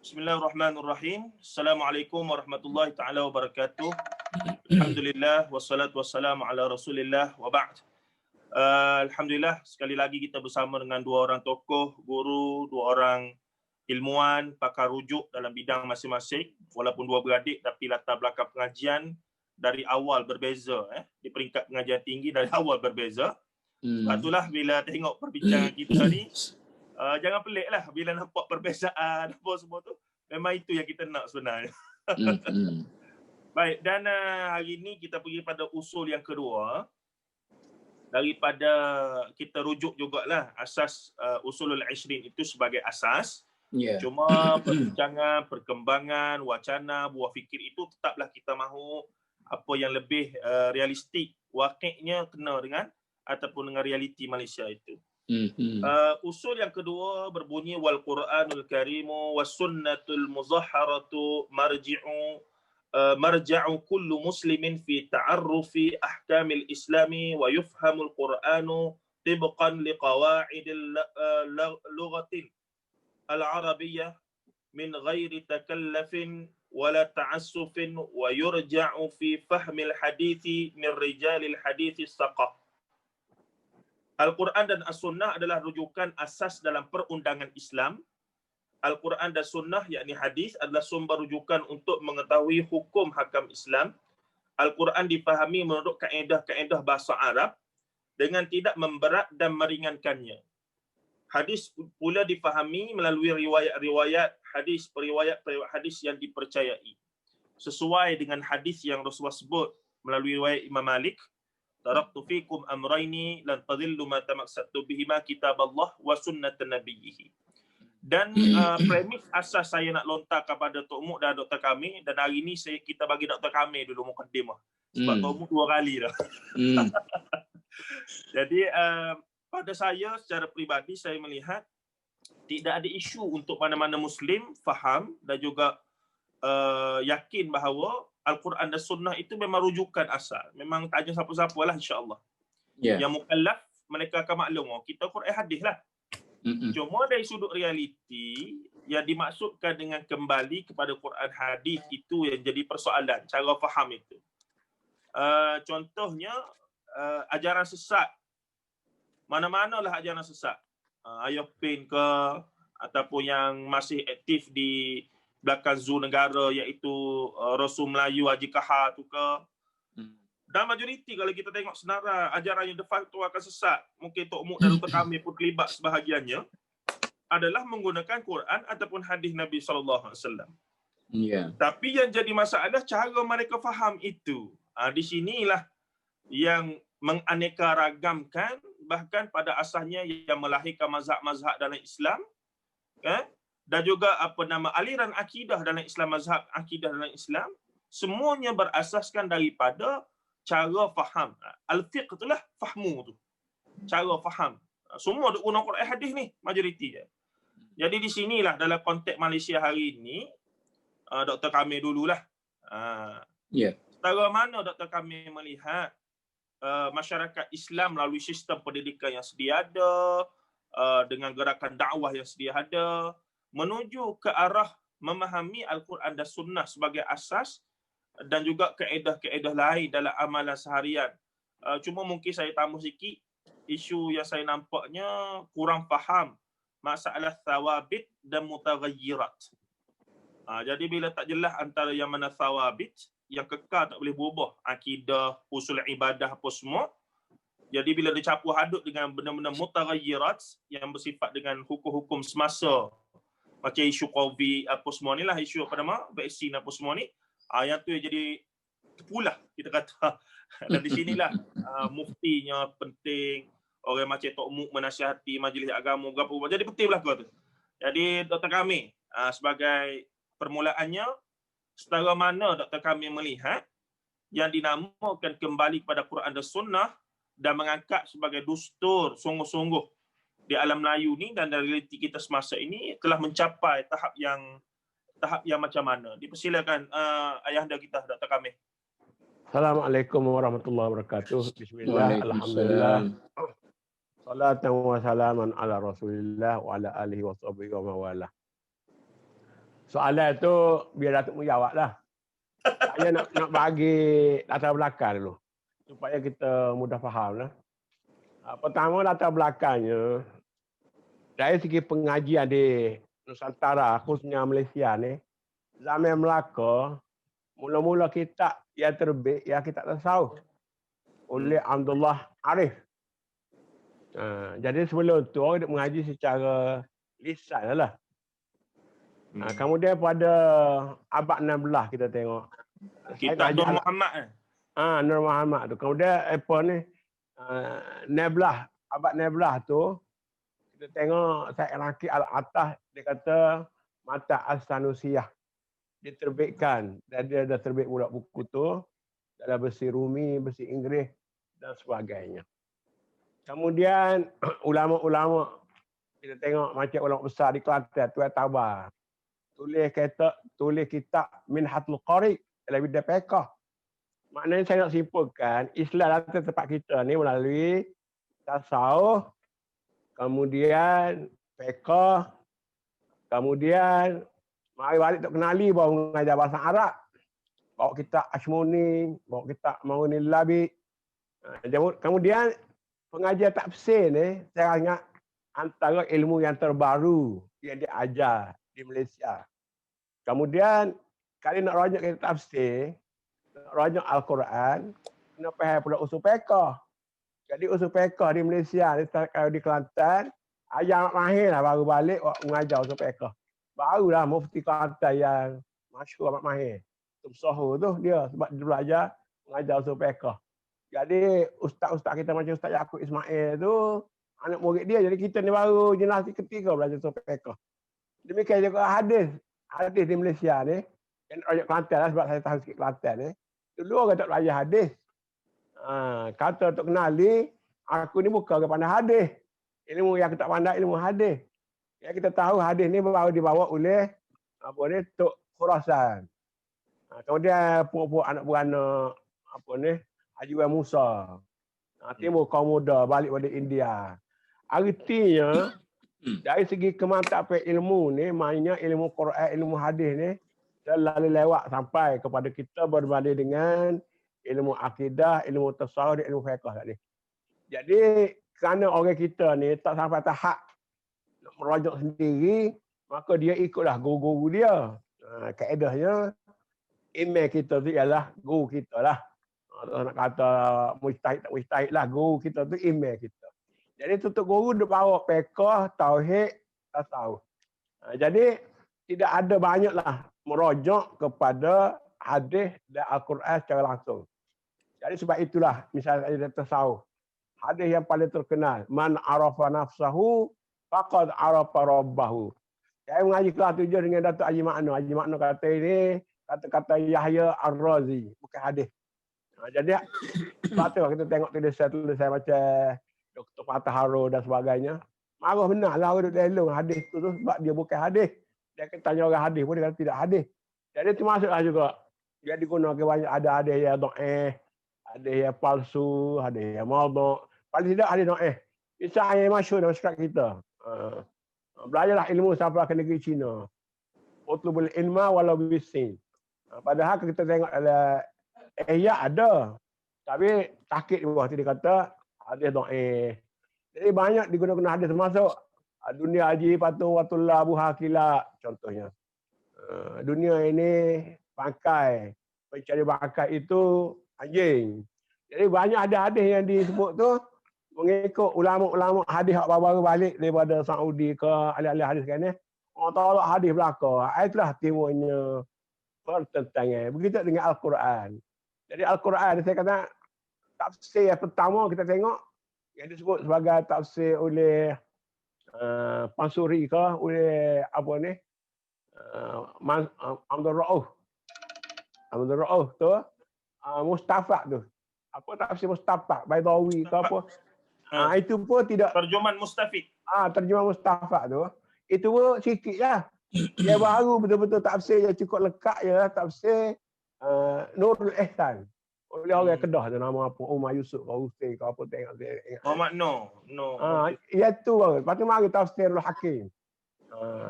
Bismillahirrahmanirrahim. Assalamualaikum warahmatullahi taala wabarakatuh. Alhamdulillah wassalatu wassalamu ala Rasulillah wa ba'd. Alhamdulillah sekali lagi kita bersama dengan dua orang tokoh, guru, dua orang ilmuwan, pakar rujuk dalam bidang masing-masing. Walaupun dua beradik tapi latar belakang pengajian dari awal berbeza, di peringkat pengajian tinggi dari awal berbeza. Sebab itulah bila tengok perbincangan kita ni, jangan pelik lah bila nampak perbezaan apa semua tu. Memang itu yang kita nak sebenarnya. Baik, dan hari ini kita pergi pada usul yang kedua. Daripada kita rujuk jugalah asas usulul ishrin itu sebagai asas. Cuma perbincangan, perkembangan, wacana, buah fikir itu tetaplah kita mahu apa yang lebih realistik, wakilnya kena dengan ataupun dengan realiti Malaysia itu. Usul yang kedua berbunyi wal Quranul Karimu was sunnatul muzahharatu marja'u kullu muslimin fi ta'arrufi ahkamil islami wa yufhamul Quranu tibqan liqawa'idil lughatin al-arabiyyah min ghairi takallufin wala ta'assufin wa yurja'u fi fahmil hadithi min rijalil hadithi saqah. Al-Quran dan As-Sunnah adalah rujukan asas dalam perundangan Islam. Al-Quran dan Sunnah, yakni hadis, adalah sumber rujukan untuk mengetahui hukum hakam Islam. Al-Quran difahami menurut kaedah-kaedah bahasa Arab dengan tidak memberat dan meringankannya. Hadis pula difahami melalui riwayat-riwayat hadis, periwayat-periwayat hadis yang dipercayai. Sesuai dengan hadis yang Rasulullah sebut melalui riwayat Imam Malik, taraktu fikum amrayni lan tadillu ma tamassaktu bihima kitaballah wa sunnatan nabiyhi. Dan premis asas saya nak lontar kepada Tok Muk dan doktor kami, dan hari ni kita bagi doktor kami dulu mukadimah. Sebab Tok Muk 2 kali dah. Jadi pada saya secara peribadi saya melihat tidak ada isu untuk mana-mana Muslim faham dan juga yakin bahawa Al-Quran dan Sunnah itu memang rujukan asal. Memang tak ada siapa-siapa lah insya-Allah. Yang mukallaf mereka akan maklum, kita Quran hadis lah. Cuma dari sudut realiti yang dimaksudkan dengan kembali kepada Quran hadis itu yang jadi persoalan, cara faham itu. Contohnya ajaran sesat. Mana-manalah ajaran sesat. Ayah Pin ke ataupun yang masih aktif di belakang zoo negara iaitu Rasul Melayu Haji Kahar tu ke. Dan majoriti kalau kita tengok senarai ajaran yang de facto akan sesat, mungkin Tok Muk dan Dr. kami pun terlibat sebahagiannya, adalah menggunakan Quran ataupun hadis Nabi SAW. Tapi yang jadi masalah cara mereka faham itu. Di sinilah yang menganeka ragamkan, bahkan pada asasnya yang melahirkan mazhab-mazhab dalam Islam, dan juga aliran akidah dalam Islam, mazhab akidah dalam Islam, semuanya berasaskan daripada cara faham. Al-fiqh itulah fahmu tu. Cara faham. Semua duk guna Quran hadis ni, majoriti je. Jadi di sinilah dalam konteks Malaysia hari ini, doktor kami dululah. Setara mana doktor kami melihat masyarakat Islam melalui sistem pendidikan yang sedia ada, dengan gerakan dakwah yang sedia ada, menuju ke arah memahami Al-Quran dan Sunnah sebagai asas dan juga kaedah-kaedah lain dalam amalan seharian. Cuma mungkin saya tambah sikit, isu yang saya nampaknya kurang faham masalah thawabit dan mutaghayyirat. Jadi bila tak jelas antara yang mana thawabit, yang kekal tak boleh berubah, akidah, usul ibadah apa semua. Jadi bila dicampur aduk dengan benda-benda mutaghayyirat yang bersifat dengan hukum-hukum semasa, macam isu COVID apa semua ni lah, isu apa nama, vaksin apa semua ni, yang tu yang jadi terpulah kita kata. Dan di sinilah muftinya penting, orang macam Tok Muk menasihati majlis agama berapa, jadi penting belaka tu. Jadi doktor kami sebagai permulaannya, setara mana doktor kami melihat yang dinamakan kembali kepada Quran dan Sunnah dan mengangkat sebagai dustur sungguh-sungguh di alam Melayu ni dan dari realiti kita semasa ini telah mencapai tahap yang macam mana? Dipersilakan ayahanda kita, doktor kami. Assalamualaikum warahmatullahi wabarakatuh. Bismillah, alhamdulillah. Salatan wa salaman ala Rasulillah wa ala alihi wa sahbihi wa mawalah. Soalan tu biar Datuk menjawab lah. Saya nak bagi latar belakang dulu supaya kita mudah faham lah. Pertama latar belakangnya dari segi pengajian di Nusantara khususnya Malaysia ni, zaman Melaka mula-mula kitab yang terbit yang kitab tasawuf oleh Abdullah Arif. Jadi sebelum tu orang mengaji secara lisan lah. Kemudian pada abad 16 kita tengok Kitab Nur Muhammad Nur Muhammad tu. Kemudian apa ni? 16 abad 16 tu kita tengok Syed Raqi Al-Atas dia kata Mata As-Sanusiyah diterbitkan dan dia dah terbit pula buku tu dalam bahasa Rumi, bahasa Inggeris dan sebagainya. Kemudian ulama-ulama kita tengok macam ulama besar di Kelantan Tuan Tabar tulis kitab Minhatul Qari dalam bidang fiqh. Maknanya saya nak simpulkan Islam datang tempat kita ni melalui tasawuf, kemudian fiqh, kemudian mari balik untuk kenali bahawa mengajar bahasa Arab. Bawa kitab Ashmuni, bawa kitab Maghni Labid. Kemudian pengajian tafsir ni saya ingat antara ilmu yang terbaru yang diajar di Malaysia. Kemudian kalau nak rujuk kitab tafsir, nak rujuk Al-Quran, kena faham pula usul fiqh. Jadi usul fiqh di Malaysia ni kalau di Kelantan, ayah Ahmad Mahir lah baru balik mengajar usul fiqh. Barulah mufti Kelantan yang masyhur Ahmad Mahir. Soho tu dia sebab dia belajar mengajar usul fiqh. Jadi ustaz-ustaz kita macam Ustaz Yaakob Ismail tu anak murid dia, jadi kita ni baru generasi ketiga belajar usul fiqh. Demikian juga hadis di Malaysia ni yang rakyat Kelantan lah sebab saya tahu sikit Kelantan ni. Dulu orang tak belajar hadis. Kata untuk kenali aku ni bukan orang pandai hadis. Ilmu yang kita pandai ilmu hadis. Yang kita tahu hadis ni baru dibawa oleh Tok Khurasan. Kemudian puak-puak anak beranak Haji Wan Musa. Timur kaum muda balik pada India. Artinya dari segi kemantapan ilmu ni, maknanya ilmu Quran, ilmu hadis ni terlalu lewat sampai kepada kita berbanding dengan ilmu akidah, ilmu tasawuf dan ilmu fiqh tadi. Jadi kerana orang kita ni tak sampai tahap nak merujuk sendiri, maka dia ikutlah guru-guru dia. Kaedahnya email kita tu ialah guru kita lah. Nak kata mujtahid tak mujtahid lah, guru kita tu email kita. Jadi tutup guru dia bawa fiqh, tauhid, tasawuf. Jadi tidak ada banyaklah merujuk kepada hadis dan Al-Quran secara langsung. Jadi sebab itulah misalnya ada tasawuf. Hadis yang paling terkenal, man arafa nafsahu faqad arafa rabbahu. Saya mengaji kelas 7 dengan Datuk Haji Makno. Haji Makno kata ini kata-kata Yahya Ar-Razi, bukan hadis. Jadi sebab tu kita tengok tulisan macam Dr. Fatah Haro dan sebagainya. Marah benar lah orang duduk elong hadis tu sebab dia bukan hadis. Dia tanya orang hadis pun dia kata tidak hadis. Jadi termasuklah juga. Dia digunakan banyak, ada hadis yang dhaif, hadis yang palsu, hadis yang maudhu'. Paling tidak hadis dhaif. Misalnya yang masyhur dalam masyarakat kita. Belajarlah ilmu sampai ke negeri Cina. Utlubul ilma walau bisin. Padahal kita tengok ada ada. Tapi sakit di bawah tu dia kata hadis dhaif. Jadi banyak digunakan hadis termasuk dunia haji patung watullah Abu Hakila contohnya. Dunia ini bangkai, pencari bangkai itu anjing. Jadi banyak ada hadis yang disebut tu mengikut ulama-ulama hadis hak baru balik daripada Saudi ke ahli-ahli hadis kan ni. Orang tolak hadis belaka. Itulah timbulnya pertentangan. Begitu dengan Al-Quran. Jadi Al-Quran saya kata tafsir yang pertama kita tengok yang disebut sebagai tafsir oleh Pansuri ke oleh apa ni Abdul Rauf tu Mustafa tu apa tafsir Mustafa Baidawi ke apa itu pun tidak terjemahan Mustafid. Terjemahan Mustafa tu itu pun sikit lah. Dia baru betul-betul tafsir yang cukup lengkap ialah tafsir Nurul Ihsan oleh orang Kedah tu nama apa Umar Yusuf ke Hussein ke apa tengok Muhammad No. Ia tu baru. Lepas tu mari tafsirul Hakim.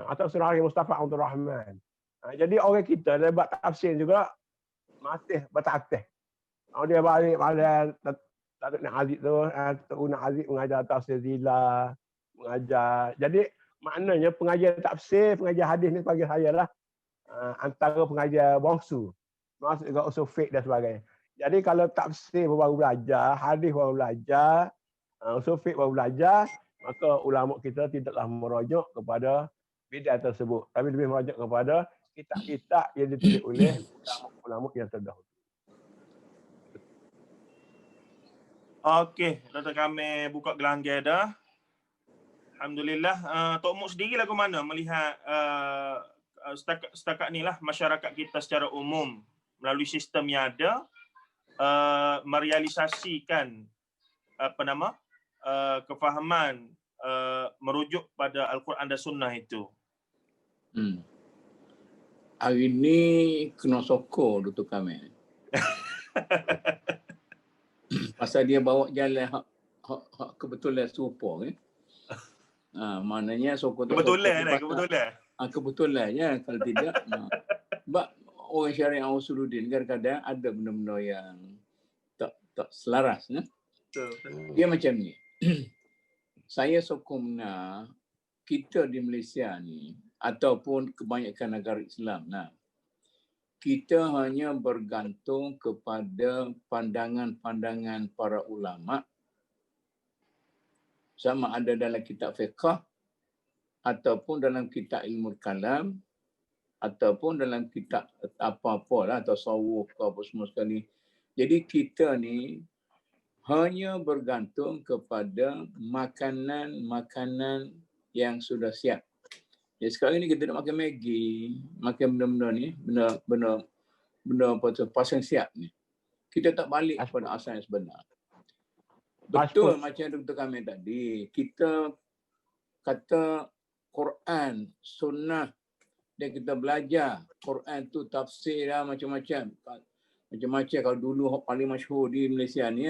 Atau surah Mustafa Abdul Rahman. Jadi orang kita dia buat tafsir juga masih bertatih. Dia balik pada Datuk Nak Aziz tu, Datuk Nak Aziz mengajar tafsir Zila, mengajar. Jadi maknanya pengajar tafsir, pengajar hadis ni bagi saya lah antara pengajar bongsu. Masuk juga usul fiqh dan sebagainya. Jadi kalau tafsir baru belajar, hadis baru belajar, usul fiqh baru belajar, maka ulama kita tidaklah merujuk kepada bidang tersebut. Tapi lebih merujuk kepada kitab-kitab yang ditulis oleh ulama yang terdahulu. Okey, Dr. kami buka gelanggang dah. Alhamdulillah. Tok Muk sendiri lagu mana melihat setakat ni lah masyarakat kita secara umum melalui sistem yang ada merealisasikan kefahaman merujuk pada Al-Quran dan Sunnah itu. Hari ni kena sokor Dr. Kamil. Pasal dia bawa jalan hak kebetulan serupa kan. Maknanya sokor tu kebetulan. Kebetulannya kalau tidak sebab orang syariah Usuluddin kadang-kadang ada benda-benda yang tak selaras ya. Dia macam ni. Saya sokong kita di Malaysia ni ataupun kebanyakan negara Islam kita hanya bergantung kepada pandangan-pandangan para ulama sama ada dalam kitab fiqh ataupun dalam kitab ilmu kalam ataupun dalam kitab apa-apalah atau tasawuf ke apa semua sekali. Jadi kita ni hanya bergantung kepada makanan-makanan yang sudah siap. Ya, sekarang ni kita nak makan Maggi, makan benda-benda ni, benda apa tu, pasang siap ni. Kita tak balik kepada asal yang sebenar. Betul macam Dr. Kamil tadi, kita kata Quran, Sunnah, dan kita belajar Quran tu tafsir lah macam-macam. Macam-macam kalau dulu paling masyhur di Malaysia ni,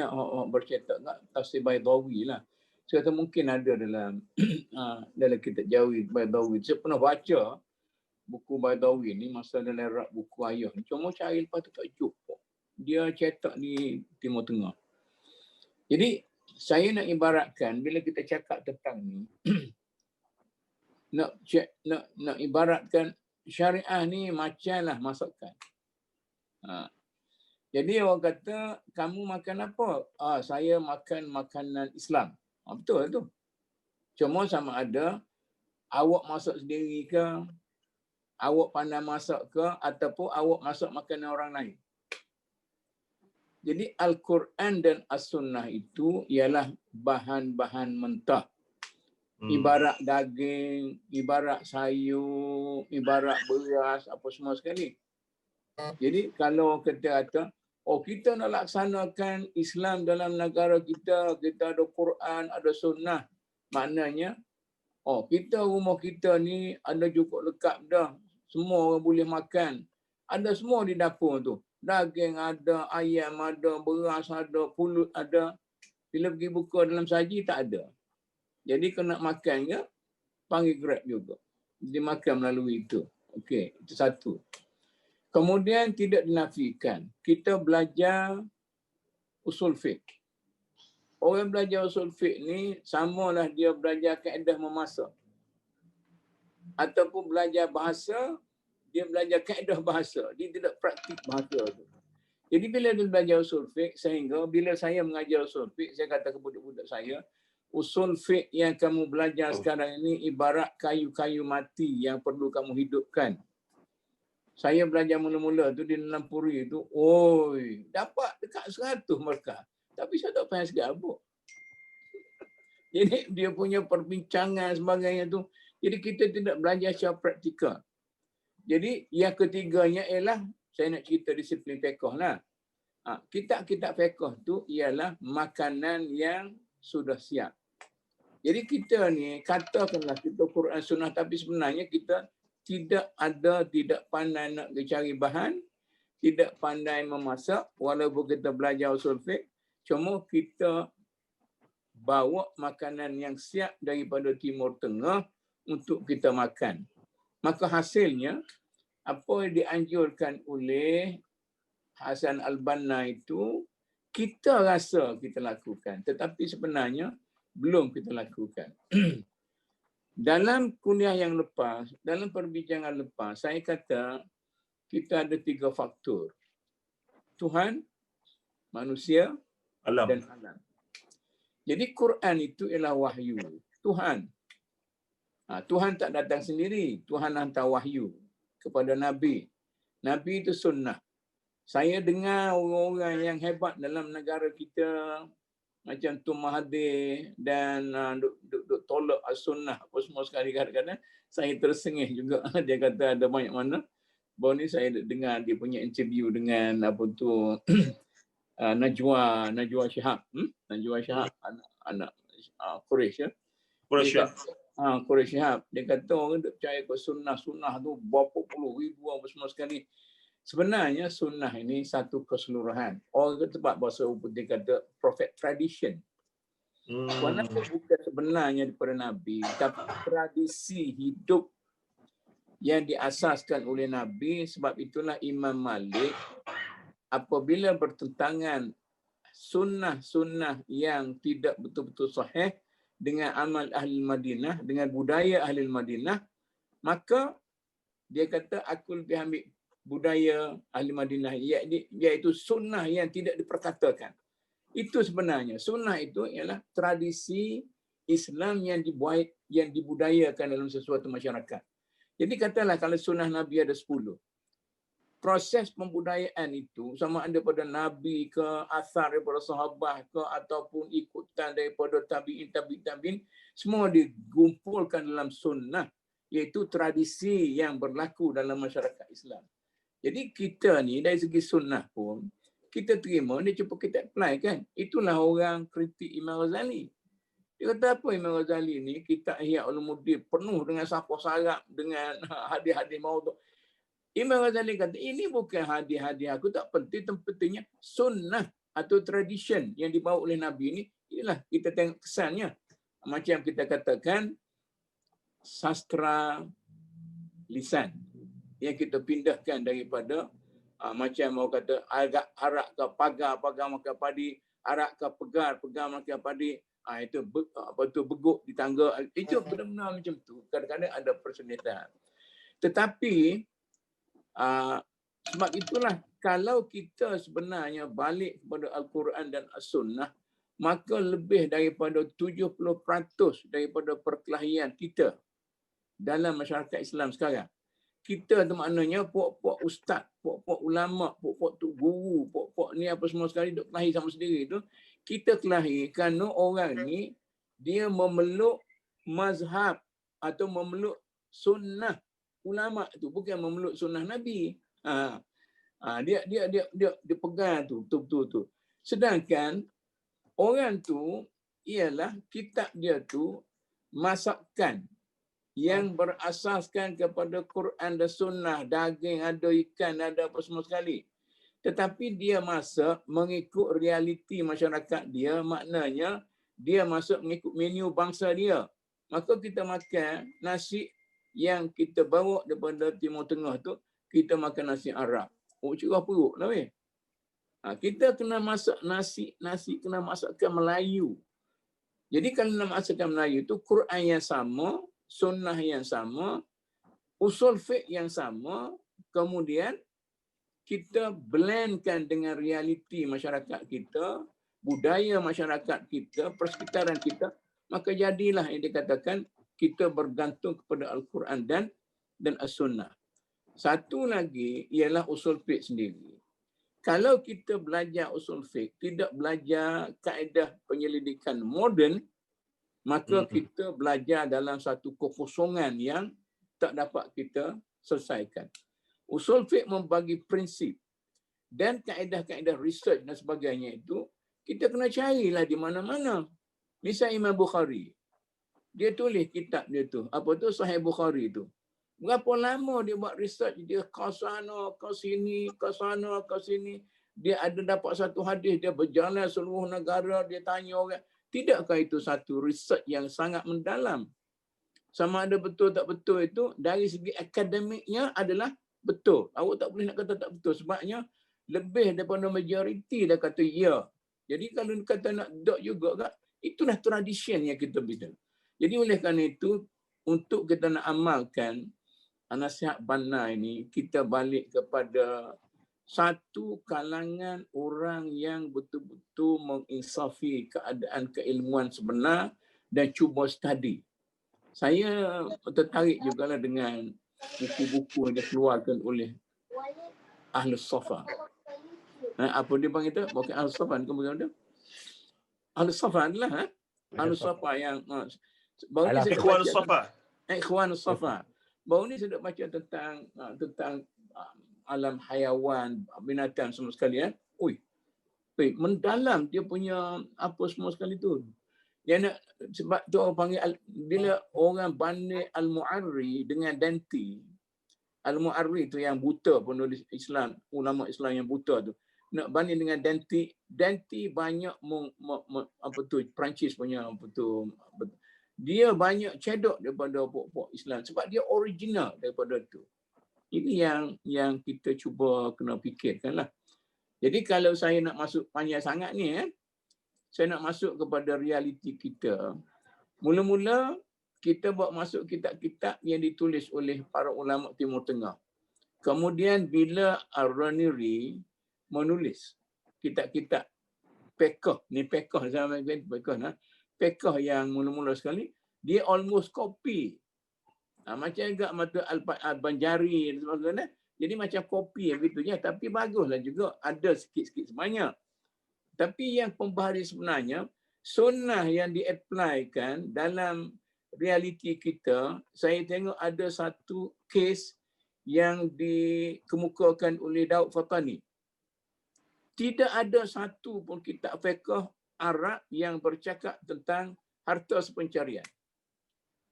bercetak tafsir Baydawi lah. Saya kata mungkin ada dalam kitab Jawid Baydawi. Saya pernah baca buku Baydawi ni masa dalam rak buku ayah. Cuma cari lepas tu tak jumpa. Dia cetak di Timur Tengah. Jadi saya nak ibaratkan bila kita cakap tentang ni nak ibaratkan syariah ni macamlah masakan. Jadi orang kata kamu makan apa? Saya makan makanan Islam. Betul tu. Cuma sama ada awak masak sendiri ke, awak pandai masak ke, ataupun awak masak makanan orang lain. Jadi Al-Quran dan As-Sunnah itu ialah bahan-bahan mentah. Ibarat daging, ibarat sayur, ibarat beras, apa semua sekali. Jadi kalau kita kata, kita nak laksanakan Islam dalam negara kita, kita ada Quran, ada Sunnah. Maknanya, kita rumah kita ni ada cukup lengkap dah. Semua orang boleh makan. Ada semua di dapur tu. Daging ada, ayam ada, beras ada, pulut ada. Bila pergi buka dalam saji, tak ada. Jadi kalau nak makan ke, panggil Grab juga. Dia makan melalui itu. Okey, itu satu. Kemudian tidak dinafikan, kita belajar usul fiqh. Orang belajar usul fiqh ni samalah dia belajar kaedah memasak. Ataupun belajar bahasa, dia belajar kaedah bahasa. Dia tidak praktik bahasa tu. Jadi bila dia belajar usul fiqh, sehingga bila saya mengajar usul fiqh, saya kata kepada budak saya, usul fiqh yang kamu belajar sekarang ini ibarat kayu-kayu mati yang perlu kamu hidupkan. Saya belajar mula-mula tu di dalam Puri tu, dapat dekat 100 markah. Tapi saya tak faham sikit apa. Jadi dia punya perbincangan sebagainya tu. Jadi kita tidak belajar secara praktikal. Jadi yang ketiganya ialah, saya nak cerita disiplin fiqh lah. Kitab-kitab fiqh tu ialah makanan yang sudah siap. Jadi kita ni, katakanlah kita Quran Sunnah, tapi sebenarnya kita tidak pandai nak cari bahan, tidak pandai memasak, walaupun kita belajar usul fiqh, cuma kita bawa makanan yang siap daripada Timur Tengah untuk kita makan. Maka hasilnya, apa yang dianjurkan oleh Hasan Al-Banna itu kita rasa kita lakukan, tetapi sebenarnya belum kita lakukan. Dalam kuliah yang lepas, dalam perbincangan lepas, saya kata kita ada 3 faktor. Tuhan, manusia, Alam. dan alam. Jadi Quran itu ialah wahyu. Tuhan. Tuhan tak datang sendiri. Tuhan hantar wahyu kepada Nabi. Nabi itu sunnah. Saya dengar orang-orang yang hebat dalam negara kita macam Tun Mahathir dan duk tolak as-sunnah apa semua sekali, kadang-kadang saya tersengih juga. Dia kata ada banyak mana. Baru ni saya dengar dia punya interview dengan apa tu Najwa Shihab. Najwa Shihab, anak Quraisy ya. Quraisy Shihab. Dia kata orang duk percaya ke sunnah tu berapa puluh ribu apa semua sekali. Sebenarnya sunnah ini satu keseluruhan. Orang tempat bahasa putih kata prophet tradition. Walaupun bukan sebenarnya daripada Nabi, tapi tradisi hidup yang diasaskan oleh Nabi. Sebab itulah Imam Malik apabila bertentangan sunnah-sunnah yang tidak betul-betul sahih dengan amal ahli Madinah, dengan budaya ahli Madinah, maka dia kata aku lebih ambil budaya ahli Madinah, iaitu sunnah yang tidak diperkatakan. Itu sebenarnya sunnah itu ialah tradisi Islam yang dibuat, yang dibudayakan dalam sesuatu masyarakat. Jadi katalah kalau sunnah Nabi ada 10. Proses pembudayaan itu sama ada pada Nabi ke, asar daripada sahabat ke, ataupun ikutan daripada tabi'in, semua digumpulkan dalam sunnah, iaitu tradisi yang berlaku dalam masyarakat Islam. Jadi kita ni dari segi sunnah pun, kita terima, dia cuba kita apply kan. Itulah orang kritik Imam Ghazali. Dia kata apa Imam Ghazali ni, kitab Ihya Ulumuddin penuh dengan sapah sarap, dengan hadis-hadis maudhu'. Imam Ghazali kata, ini bukan hadis-hadis aku, tak penting, pentingnya sunnah atau tradition yang dibawa oleh Nabi ni. Inilah kita tengok kesannya. Macam kita katakan, sastra lisan yang kita pindahkan daripada macam mau kata agak arak ke pagar makan padi, arak ke pegar makan padi, itu apa tu beguk di tangga, itu benar-benar macam tu. Kadang-kadang ada perselisihan. Tetapi sebab itulah kalau kita sebenarnya balik kepada Al-Quran dan As-Sunnah, maka lebih daripada 70% daripada perkelahian kita dalam masyarakat Islam sekarang, kita tu maknanya puak-puak ustaz, puak-puak ulama, puak-puak tu guru, puak-puak ni apa semua sekali duk kelahi sama sendiri tu. Kita kelahi kerana orang ni dia memeluk mazhab atau memeluk sunnah ulama tu, bukan memeluk sunnah Nabi. Dia pegang tu betul-betul tu. Sedangkan orang tu ialah kitab dia tu masakan yang berasaskan kepada Quran dan Sunnah, daging ada, ikan ada, apa semua sekali. Tetapi dia masak mengikut realiti masyarakat dia, maknanya dia masak mengikut menu bangsa dia. Maka kita makan nasi yang kita bawa daripada Timur Tengah tu, kita makan nasi Arab. Oh, cerah perut lah weh. Kita kena masak nasi kena masakkan Melayu. Jadi kalau nak masakkan Melayu tu, Quran yang sama, sunnah yang sama, usul fiqh yang sama, kemudian kita blendkan dengan realiti masyarakat kita, budaya masyarakat kita, persekitaran kita, maka jadilah yang dikatakan kita bergantung kepada Al-Quran dan As-Sunnah. Satu lagi ialah usul fiqh sendiri. Kalau kita belajar usul fiqh, tidak belajar kaedah penyelidikan moden, maka kita belajar dalam satu kekosongan yang tak dapat kita selesaikan. Usul fiqh membagi prinsip dan kaedah-kaedah research dan sebagainya itu, kita kena carilah di mana-mana. Misal Imam Bukhari, dia tulis kitab dia tu, apa tu Sahih Bukhari tu. Berapa lama dia buat research, dia ke sana, ke sini, ke sana, ke sini. Dia ada dapat satu hadis, dia berjalan seluruh negara, dia tanya orang. Tidakkah itu satu research yang sangat mendalam? Sama ada betul tak betul itu, dari segi akademiknya adalah betul. Awak tak boleh nak kata tak betul. Sebabnya lebih daripada majoriti dah kata ya. Jadi kalau kata nak dok juga kak, itulah tradition yang kita bisa. Jadi oleh kerana itu, untuk kita nak amalkan nasihat Banna ini, kita balik kepada satu kalangan orang yang betul-betul menginsafi keadaan keilmuan sebenar dan cuba study. Saya tertarik jugalah dengan buku-buku yang dikeluarkan oleh Ahlus Safa. Apa dia panggil itu? Bukan Ahlus Safa, bukan dia? Ahlus Safa adalah Ahlus Safa yang baru ni saya Ikhwanus baca Safa. Ikhwanus Safa. Baru ni saya baca tentang alam hayawan, binatang semua sekalian. Mendalam dia punya apa semua sekali tu. Dia nak, sebab tu orang panggil bila orang banding Al-Mu'arri dengan Danti. Al-Mu'arri tu yang buta, penulis Islam, ulama Islam yang buta tu. Nak banding dengan Danti, Danti banyak Perancis punya dia banyak cedok daripada pokok Islam sebab dia original daripada tu. Ini yang kita cuba kena fikirkanlah. Jadi kalau saya nak masuk panjang sangat ni, saya nak masuk kepada realiti kita. Mula-mula kita buat masuk kitab-kitab yang ditulis oleh para ulama Timur Tengah. Kemudian bila Ar-Raniri menulis kitab-kitab fiqh, ni fiqh zaman fiqh yang mula-mula sekali, dia almost copy. Macam juga mata Al-Banjari dan sebagainya. Jadi macam kopi begitu je, tapi baguslah juga, ada sikit-sikit sebanyak. Tapi yang pembahari sebenarnya, sunnah yang di-applykan dalam realiti kita, saya tengok ada satu kes yang dikemukakan oleh Daud Fatani. Tidak ada satu pun kitab fiqh Arab yang bercakap tentang harta sepencarian.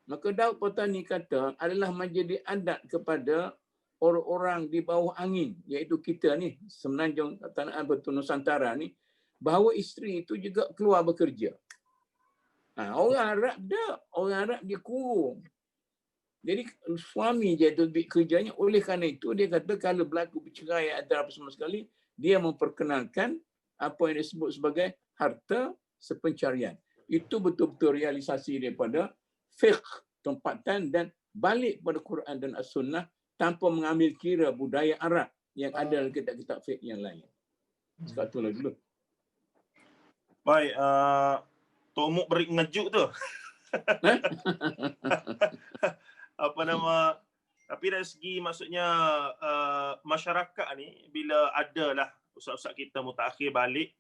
Maka Daud Fatani kata adalah menjadi adat kepada orang-orang di bawah angin, iaitu kita ni, semenanjung tanah betul Nusantara ni, bahawa isteri itu juga keluar bekerja. Orang Arab orang Arab dia kurung. Jadi suami je tu kerjanya. Oleh kerana itu dia kata kalau berlaku bercerai antara apa semua sekali, dia memperkenalkan apa yang disebut sebagai harta sepencarian. Itu betul-betul realisasi daripada fiqh tempatan dan balik pada Quran dan As-Sunnah tanpa mengambil kira budaya Arab yang ada dalam kitab-kitab fiqh yang lain. Sekatulah dulu. Baik, Tok Muk beri ngejuk tu. Apa nama, tapi dari segi maksudnya masyarakat ni bila adalah ustaz-ustaz kita mutakhir balik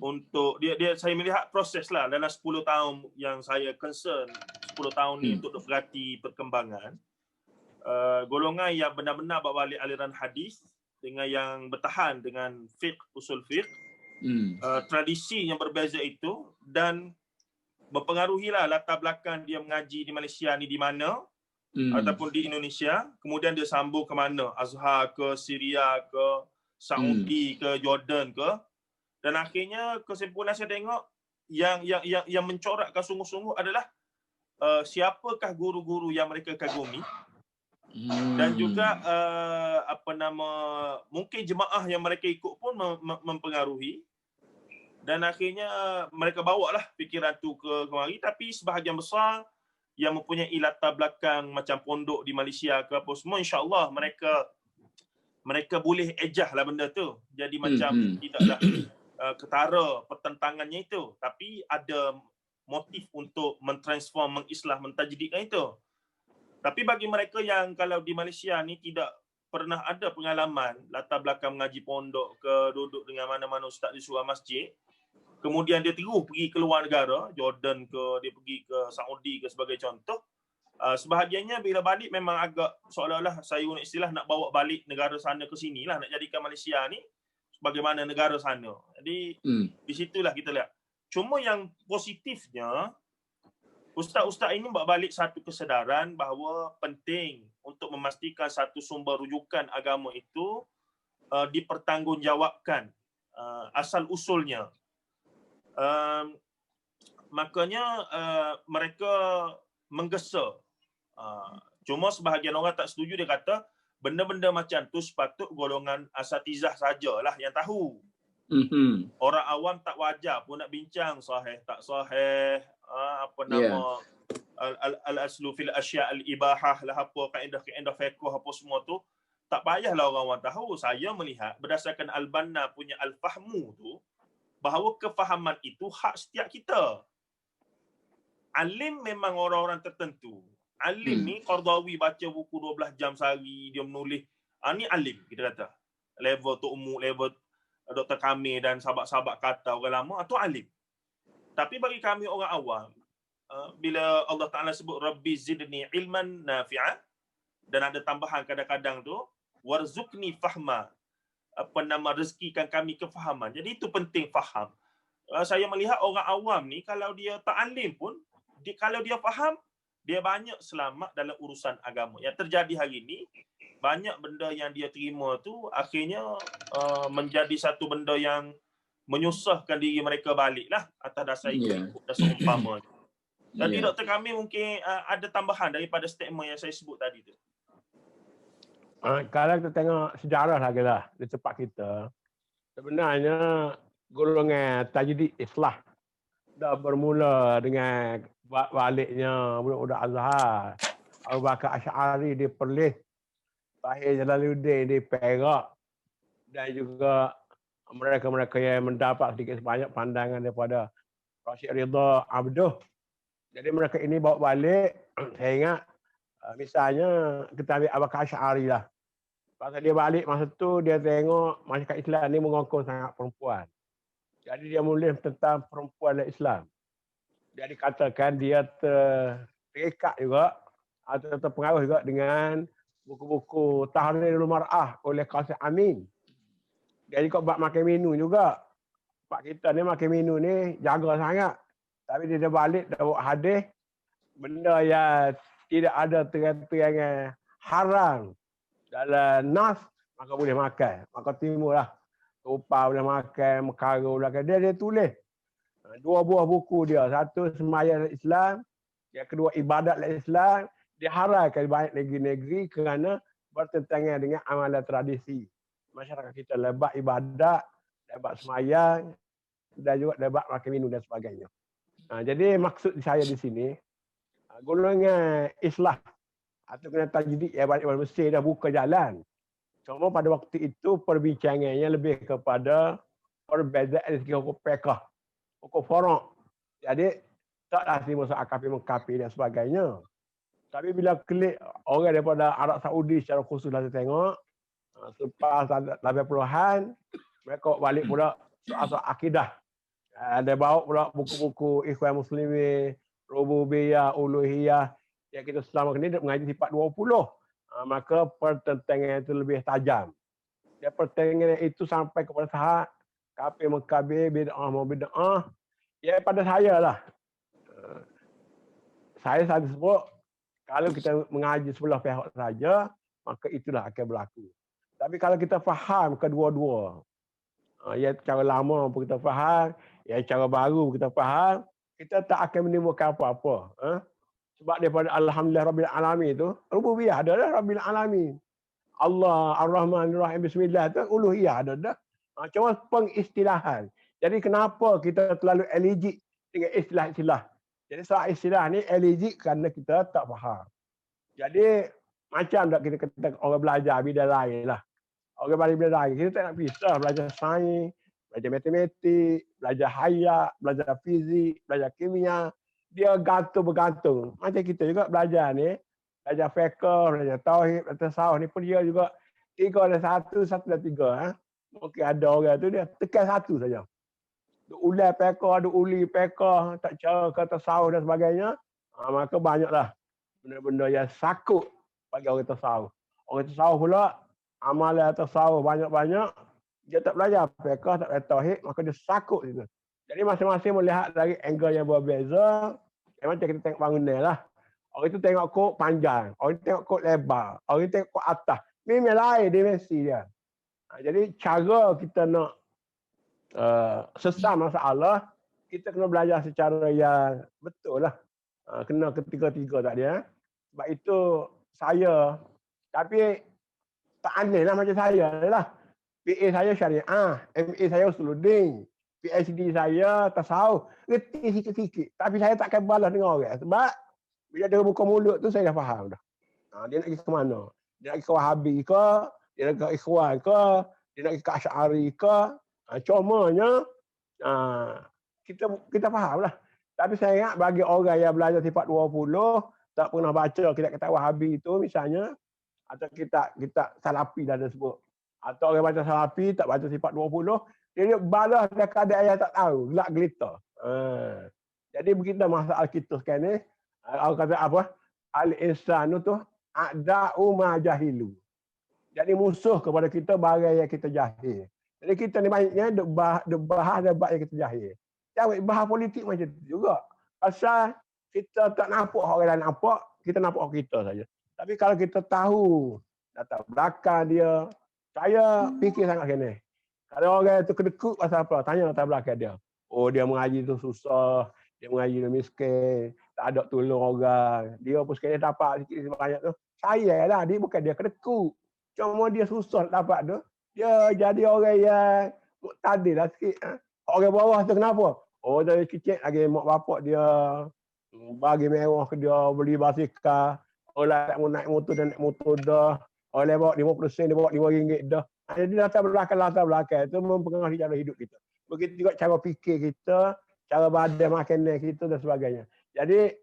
untuk dia saya melihat proses lah dalam 10 tahun yang saya concern 10 tahun ni untuk perhati perkembangan golongan yang benar-benar bawa balik aliran hadis dengan yang bertahan dengan fiqh, usul fiqh, tradisi yang berbeza itu dan mempengaruhilah latar belakang dia mengaji di Malaysia ni di mana ataupun di Indonesia, kemudian dia sambung ke mana, Azhar ke, Syria ke, Saudi ke, Jordan ke, dan akhirnya kesimpulan saya tengok yang mencorakkan sungguh-sungguh adalah siapakah guru-guru yang mereka kagumi. Dan juga mungkin jemaah yang mereka ikut pun mempengaruhi dan akhirnya mereka bawa lah fikiran tu ke kemari, tapi sebahagian besar yang mempunyai latar belakang macam pondok di Malaysia ke apa semua, insya-Allah mereka boleh ejah lah benda tu. Jadi macam tidaklah ketara pertentangannya itu, tapi ada motif untuk mentransform, mengislah, mentajdidkan itu. Tapi bagi mereka yang kalau di Malaysia ni tidak pernah ada pengalaman latar belakang mengaji pondok ke, duduk dengan mana-mana ustaz di sebuah masjid, kemudian dia terus pergi ke luar negara, Jordan ke, dia pergi ke Saudi ke sebagai contoh, sebahagiannya bila balik memang agak seolah-olah saya guna istilah nak bawa balik negara sana ke sini lah, nak jadikan Malaysia ni sebagaimana negara sana. Jadi di situlah kita lihat. Cuma yang positifnya, ustaz-ustaz ini bawa balik satu kesedaran bahawa penting untuk memastikan satu sumber rujukan agama itu dipertanggungjawabkan asal usulnya. Makanya mereka menggesa. Cuma sebahagian orang tak setuju, dia kata benda-benda macam tu sepatut golongan asatizah sajalah yang tahu. Orang awam tak wajar pun nak bincang sahih tak sahih, apa nama al-aslu fil asya' al-ibahah lah, apa kaedah-kaedah fiqh apa semua tu. Tak payahlah orang awam tahu. Saya melihat berdasarkan Al-Banna punya al-fahmu tu, bahawa kefahaman itu hak setiap kita. Alim memang orang-orang tertentu. Alim ni Qardawi baca buku 12 jam sehari, dia menulis. Ni alim kita kata. Level Tok Umuk, level Dr. Kamil dan sahabat-sahabat kata orang lama, itu alim. Tapi bagi kami orang awam, bila Allah Ta'ala sebut Rabbi zidni ilman nafi'ah, dan ada tambahan kadang-kadang tu, warzuqni fahma, rezekikan kami kefahaman. Jadi itu penting faham. Saya melihat orang awam ni, kalau dia tak alim pun, kalau dia faham, dia banyak selamat dalam urusan agama. Yang terjadi hari ni, banyak benda yang dia terima tu akhirnya menjadi satu benda yang menyusahkan diri mereka baliklah atas dasar ikut dasar umpama. Jadi Dr. Kamil mungkin ada tambahan daripada statement yang saya sebut tadi tu. Kalau kita tengok sejarah lagi lah di tempat kita, sebenarnya golongan tajdid Islah dah bermula dengan baliknya budak-budak Azhar, Abu Bakar Asy'ari di Perlis, Tahir Jalaluddin di Perak, dan juga mereka-mereka yang mendapat sedikit sebanyak pandangan daripada Rashid Ridha Abduh. Jadi mereka ini bawa balik, saya ingat misalnya kita ambil Abu Bakar Asy'ari lah. Pasal dia balik masa tu, dia tengok masyarakat Islam ni mengokong sangat perempuan. Jadi dia menulis tentang perempuan dan Islam. Dia dikatakan dia terikat juga atau terpengaruh juga dengan buku-buku Tahrirul Mar'ah oleh Qasim Amin. Dia juga buat makan minum juga. Pak kita ni makan minum ni jaga sangat. Tapi dia balik dah buat hadis, benda yang tidak ada terang-terangan haram dalam nas, maka boleh makan. Maka timurlah. Tupai boleh makan, mekara boleh makan. Dia tulis. Dua buah buku dia. Satu Sembahyang Islam. Yang kedua Ibadat Islam. Diharapkan di banyak negeri-negeri kerana bertentangan dengan amalan tradisi. Masyarakat kita lebat ibadat, lebat sembahyang, dan juga lebat makan minum dan sebagainya. Jadi maksud saya di sini, golongan Islah atau kena tajdid yang balik dari Mesir dah buka jalan. Cuma pada waktu itu perbincangannya lebih kepada perbezaan dari segi hukum fiqh, hukum furu'. Jadi taklah terima soal kafir-mengkafir dan sebagainya. Tapi bila klik orang daripada Arab Saudi secara khusus lah saya tengok, selepas 80-an, mereka balik pula soal-soal akidah. Dia bawa pula buku-buku Ikhwan Muslimin, Rububiyah, Uluhiyah, yang kita selama ini mengaji sifat 20. Maka pertentangan itu lebih tajam. Dia pertentangan itu sampai kepada tahap kafir mengkafir, bid'ah mau bid'ah. Ya pada saya lah. Saya sebut, kalau kita mengaji sebelah pihak saja, maka itulah akan berlaku. Tapi kalau kita faham kedua-dua, ya cara lama pun kita faham, ya cara baru pun kita faham, kita tak akan menimbulkan apa-apa. Sebab daripada Alhamdulillah Rabbil Alamin itu, Rububiyah ada dah Rabbil Alamin. Allah, Ar-Rahman, Ar-Rahim, Bismillah itu uluhiyah ada dah. Cuma pengistilahan. Jadi kenapa kita terlalu allergic dengan istilah-istilah? Jadi soal istilah ni allergic kerana kita tak faham. Jadi macam tak kita kata orang belajar bidang lain lah. Orang belajar bidang lain, kita tak nak pisah belajar sains, belajar matematik, belajar hayat, belajar fizik, belajar kimia. Dia bergantung. Macam kita juga belajar ni, belajar fiqh, belajar tauhid, belajar tasawuf ni pun dia juga 3 dan 1, 1 dan 3. Mungkin ada orang tu dia tekan 1 saja. Duk ulai fiqh, duk uli fiqh, tak cara ke tasawuf dan sebagainya. Maka banyaklah benda-benda yang sakut bagi orang tasawuf. Orang tasawuf pula, amalan tasawuf banyak-banyak, dia tak belajar fiqh, tak belajar tauhid, maka dia sakut situ. Jadi masing-masing melihat dari angle yang berbeza. Macam kita tengok bangunan lah. Orang itu tengok kod panjang, orang itu tengok kod lebar, orang itu tengok kod atas. Memang lain dimensi dia. Jadi cara kita nak sesam masalah, kita kena belajar secara yang betul lah. Kena ketiga-tiga tak dia. Sebab itu saya, tapi tak aneh lah macam saya lah. PA saya syariah, MA saya usuluddin, PhD saya tasawuf. Reti sikit-sikit. Tapi saya takkan balas dengan orang. Sebab bila dia buka mulut tu saya dah faham dah. Dia nak pergi ke mana? Dia nak pergi ke Wahabi ke? Dia nak pergi ke Ikhwan ke? Dia nak pergi ke Asy'ari ke? Comanya kita faham lah. Tapi saya ingat bagi orang yang belajar sifat 20, tak pernah baca kitab-kitab Wahabi itu misalnya, atau kita salafi dah ada sebut. Atau orang baca salafi tak baca sifat 20, dia balas dah keadaan yang tak tahu, gelak gelita. Jadi begitu masalah kita sekarang ni, orang kata apa? Al-insanu tu a'da'u ma jahilu. Jadi musuh kepada kita barang yang kita jahil. Jadi kita ni banyaknya duk bahas debat yang kita jahil. Jangan bahas politik macam tu juga. Pasal kita tak nampak orang lain nampak, kita nampak kita saja. Tapi kalau kita tahu latar belakang dia, saya fikir sangat kena. Kalau orang itu kedekut pasal apa, tanya latar belakang dia. Oh, dia mengaji tu susah, dia mengaji tu miskin, tak ada tolong orang. Dia pun sekali dapat sikit sebanyak tu. Saya lah, dia bukan dia kedekut. Cuma dia susah dapat tu. Dia jadi orang yang muktadil lah sikit. Orang bawah tu kenapa? Oh, dari kecil lagi mak bapak dia bagi mewah ke dia, beli basikal. Orang tak mau naik motor dan naik motor dah. Orang bawa 50%, dia bawa RM5 dah. Jadi latar belakang itu mempengaruhi cara hidup kita. Begitu juga cara fikir kita, cara badan makanan kita dan sebagainya. Jadi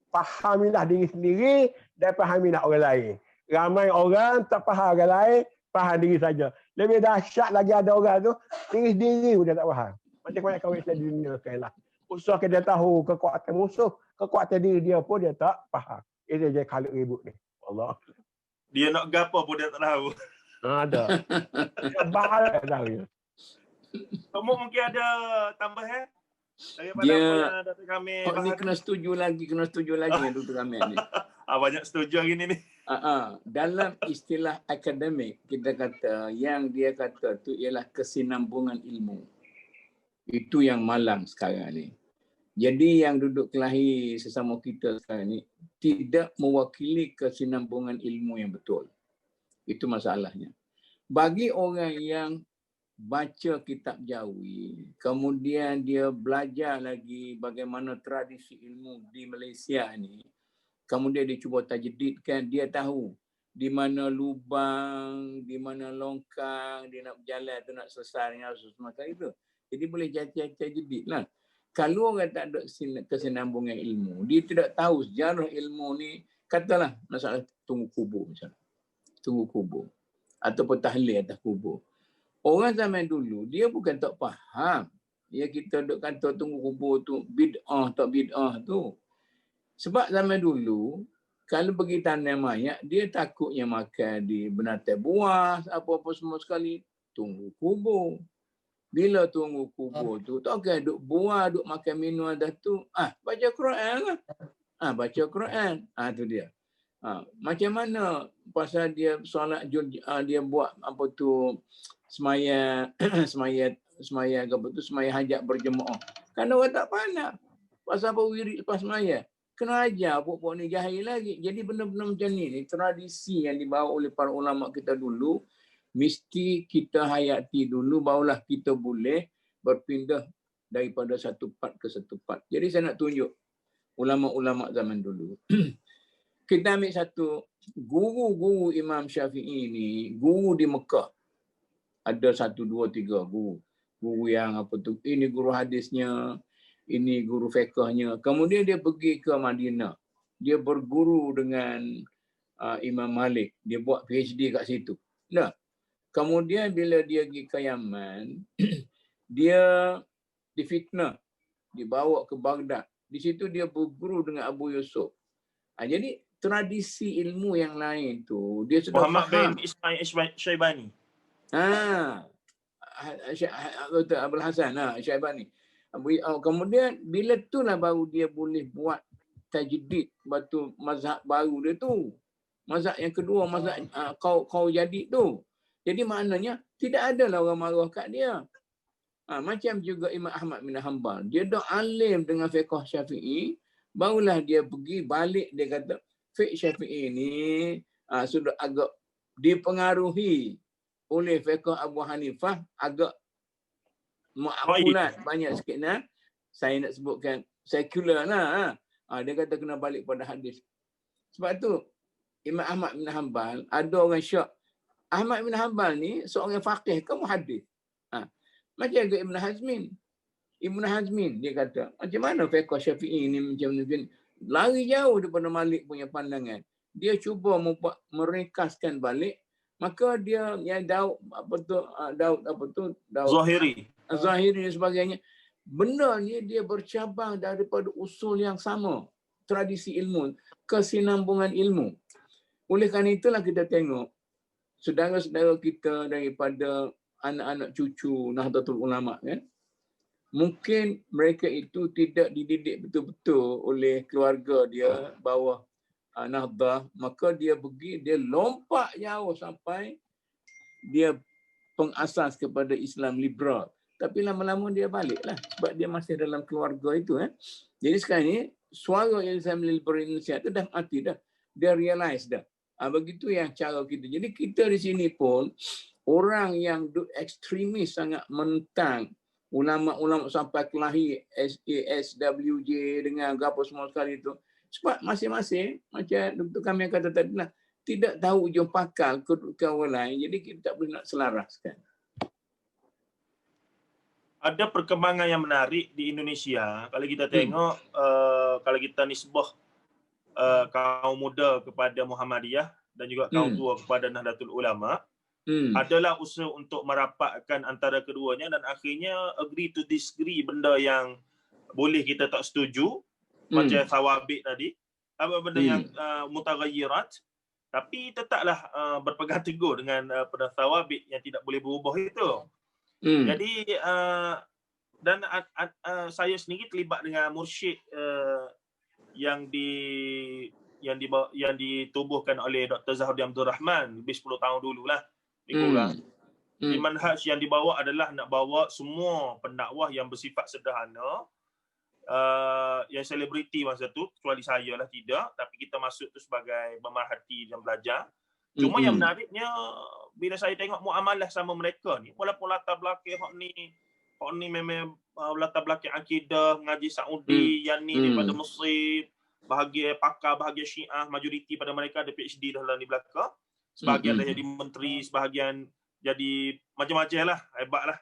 fahamilah diri sendiri dan fahamilah orang lain. Ramai orang tak faham orang lain, faham diri saja. Lebih dahsyat lagi ada orang tu, diri sendiri pun dia tak faham. Macam banyak kawan Islam di dunia sekarang lah. Usaha dia tahu kekuatan musuh, kekuatan diri dia pun dia tak faham. Itu je kalau ribut ni. Allah. Dia nak gapo pun dia tak tahu. Ada. Dia bahaya tahu dia. Kamu mungkin ada tambahan? Daripada Dia, apa yang Dr. Kamil ni kena setuju lagi Dr. Kamil ni. Banyak setuju hari ni. Dalam istilah akademik, kita kata yang dia kata tu ialah kesinambungan ilmu. Itu yang malang sekarang ni. Jadi yang duduk kelahi sesama kita sekarang ni tidak mewakili kesinambungan ilmu yang betul. Itu masalahnya. Bagi orang yang baca kitab Jawi, kemudian dia belajar lagi bagaimana tradisi ilmu di Malaysia ni, kemudian dia cuba tajdidkan, dia tahu di mana lubang, di mana longkang, dia nak berjalan tu nak selesai dengan semacam itu. Jadi boleh tajdid lah. Kalau orang tak ada kesinambungan ilmu, dia tidak tahu sejarah ilmu ni, katalah masalah tunggu kubur misalnya. Tunggu kubur. Ataupun tahlil atas kubur. Orang zaman dulu, dia bukan tak faham. Ya kita duk kata tunggu kubur tu bid'ah tak bid'ah tu. Sebab zaman dulu, kalau pergi tanam mayat, dia takutnya makan di binatang buas, apa-apa semua sekali. Tunggu kubur. Bila tunggu kubur tu, tak kira duk buah, duk makan minum dah tu. Baca Quran lah. Baca Quran. Tu dia. Macam mana pasal dia solat, dia buat apa tu, semaya hajat berjemaah. Kan orang tak pandang. Pasal apa wirid lepas semaya. Kena ajar pokok ni jahil lagi. Jadi benda-benda macam ni tradisi yang dibawa oleh para ulama kita dulu, mesti kita hayati dulu, barulah kita boleh berpindah daripada satu part ke satu part. Jadi saya nak tunjuk ulama-ulama zaman dulu. Kita ambil satu, guru-guru Imam Syafi'i ni, guru di Mekah. Ada 1, 2, 3 guru. Guru yang apa tu, ini guru hadisnya, ini guru fiqhnya. Kemudian dia pergi ke Madinah. Dia berguru dengan Imam Malik. Dia buat PhD kat situ. Nah, kemudian bila dia pergi ke Yaman, dia difitnah, dibawa ke Baghdad. Di situ dia berguru dengan Abu Yusuf. Jadi tradisi ilmu yang lain tu dia sudah Muhammad faham. bin Ismail Syaibani. Abul Hasan Syaibani. Kemudian bila itulah baru dia boleh buat tajdid batu mazhab baru dia tu. Mazhab yang kedua, mazhab kau jadi tu. Jadi maknanya tidak ada lah orang marah kat dia. Macam juga Imam Ahmad bin Hanbal. Dia dah alim dengan fiqh Syafi'i, barulah dia pergi balik, dia kata fiqh Syafi'i ni sudah agak dipengaruhi oleh fiqh Abu Hanifah agak makfulat banyak sikit nah. Saya nak sebutkan sekular lah. Dia kata kena balik pada hadis. Sebab tu Imam Ahmad bin Hanbal, ada orang syak. Ahmad bin Hanbal ni seorang faqih ke muhaddis? Macam Ibn Hazmin. Ibn Hazmin dia kata, macam mana fiqh Syafi'i ni macam ni? Lari jauh daripada Malik punya pandangan. Dia cuba merekaskan balik, maka dia yang Daud Zahiri dan sebagainya. Benda ni dia bercabang daripada usul yang sama, tradisi ilmu, kesinambungan ilmu. Oleh kerana itulah kita tengok saudara-saudara kita daripada anak-anak cucu Nahdlatul Ulama kan. Mungkin mereka itu tidak dididik betul-betul oleh keluarga dia bawah Nahdlah, maka dia lompat jauh sampai dia pengasas kepada Islam liberal. Tapi lama-lama dia baliklah sebab dia masih dalam keluarga itu kan. Jadi sekarang ni suara Islam liberal Indonesia tu dah mati dah. Dia realize dah. Begitu yang cara kita. Jadi kita di sini pun orang yang ekstremis sangat menentang ulama-ulama sampai kelahi SASWJ dengan apa semua sekali itu. Sebab masing-masing macam Dr. kami kata tadi lah, tidak tahu ujung pakal kedudukan orang lain. Jadi kita tak boleh nak selaraskan. Ada perkembangan yang menarik di Indonesia. Kalau kita tengok, kalau kita nisbah kaum muda kepada Muhammadiyah dan juga kaum tua kepada Nahdlatul Ulama, adalah usaha untuk merapatkan antara keduanya dan akhirnya agree to disagree benda yang boleh kita tak setuju, macam thawabit tadi, apa benda yang mutaghayyirat, tapi tetaplah berpegang teguh dengan pada thawabit yang tidak boleh berubah itu. Jadi dan saya sendiri terlibat dengan mursyid yang ditubuhkan oleh Dr. Zahruddin Abdul Rahman lebih 10 tahun dululah lebih kurang. Di manhaj yang dibawa adalah nak bawa semua pendakwah yang bersifat sederhana, yang selebriti masa tu, kecuali saya lah tidak, tapi kita masuk tu sebagai pemerhati dan belajar. Cuma yang menariknya bila saya tengok muamalah sama mereka ni, walaupun latar belakang hak ni memang latar belakang akidah, ngaji Saudi, yang ni daripada Mesir, pakar bahagian Syiah, majoriti pada mereka ada PhD dalam di belakang. Sebahagian dah jadi menteri, sebahagian jadi macam-macam lah, hebat lah.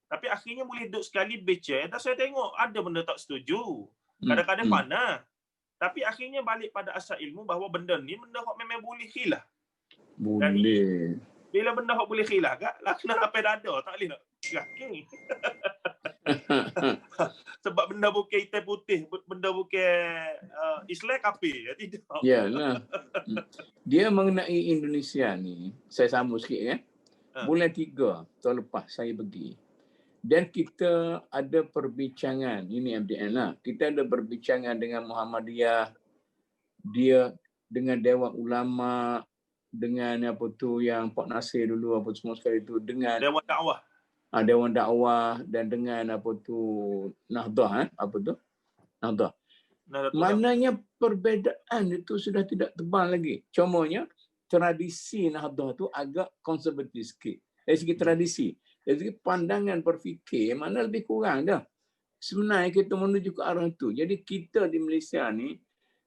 Tapi akhirnya boleh duduk sekali baca, dan saya tengok ada benda tak setuju. Kadang-kadang panas. Tapi akhirnya balik pada asal ilmu bahawa benda ni benda yang memang boleh khilaf. Boleh. Bila benda yang boleh khilaf, lah kena apa dada, tak boleh nak yakin. Sebab benda bukan hitam putih, benda bukan Islam kafir, tidak. Yalah. Dia mengenai Indonesia ni, saya sambung sikit kan. Bulan 3 tahun lepas saya pergi. Dan kita ada perbincangan, ini MDN lah. Kita ada perbincangan dengan Muhammadiyah, dia dengan Dewan Ulama, dengan apa tu yang Pak Nasir dulu apa semua sekali tu, dengan Dewan Dakwah. Dewan Dakwah dan dengan apa tu Nahdlah apa tu? Nahdlah. Maknanya perbezaan itu sudah tidak tebal lagi. Contohnya tradisi Nahdlah tu agak konservatif sikit. Dari segi tradisi, dari segi pandangan berfikir mana lebih kurang dah. Sebenarnya kita menuju ke arah itu. Jadi kita di Malaysia ni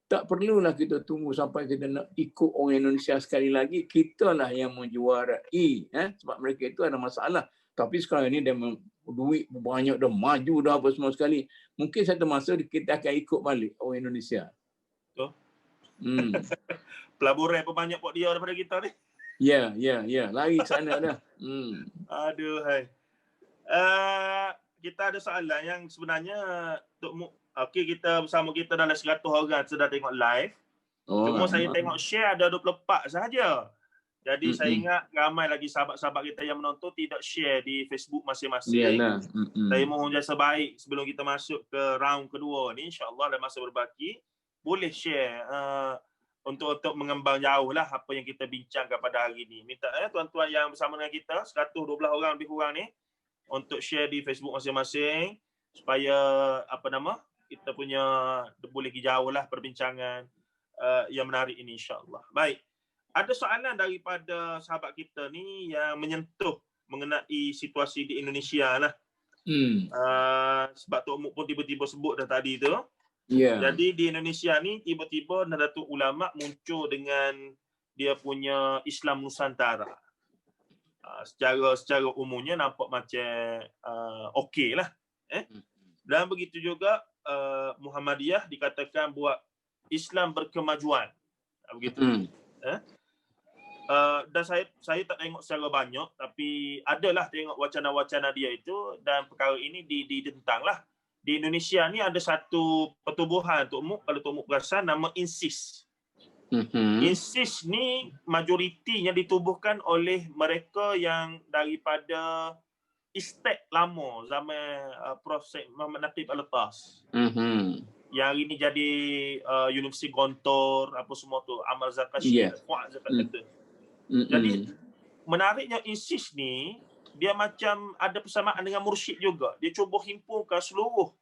tak perlulah kita tunggu sampai kita nak ikut orang Indonesia sekali lagi. Kitalah yang menjuarai. Sebab mereka itu ada masalah. Tapi sekarang ini dia duit banyak dah, maju dah apa semua sekali. Mungkin satu masa kita akan ikut balik orang Indonesia. Betul. Pelaburan apa banyak pot dia daripada kita ni. Ya. Lari ke sana dah. Aduh, hai. Kita ada soalan yang sebenarnya okey, kita bersama kita dalam 100 orang sudah tengok live. Cuma saya tengok share ada 24 sahaja. Jadi saya ingat ramai lagi sahabat-sahabat kita yang menonton tidak share di Facebook masing-masing. Saya mohon jasa baik sebelum kita masuk ke round kedua ni, insya-Allah dalam masa berbaki boleh share untuk mengembang jauh lah apa yang kita bincangkan pada hari ni. Minta tuan-tuan yang bersama dengan kita 112 orang lebih kurang ni untuk share di Facebook masing-masing supaya kita punya boleh pergi jauh lah perbincangan yang menarik ini, insya-Allah. Baik. ada soalan daripada sahabat kita ni yang menyentuh mengenai situasi di Indonesia lah. Sebab Tok Muk pun tiba-tiba sebut dah tadi tu. Jadi di Indonesia ni tiba-tiba Nahdlatul Ulama muncul dengan dia punya Islam Nusantara. Secara umumnya nampak macam okey lah. Dan begitu juga Muhammadiyah dikatakan buat Islam berkemajuan. Begitu. Dan saya tak tengok secara banyak, tapi adalah tengok wacana-wacana dia itu, dan perkara ini ditentanglah. Di Indonesia ni ada satu pertubuhan Tok Muk, kalau Tok Muk perasan, nama INSIS. INSIS ni majoritinya ditubuhkan oleh mereka yang daripada istek lama zaman Prof. Syed Muhammad Naqib Al-Letas. Yang hari ni jadi Universiti Gontor, apa semua tu, Amal Zakashi, Fuad Zakat kata. Jadi menariknya INSIS ni dia macam ada persamaan dengan mursyid juga. Dia cuba himpunkan seluruh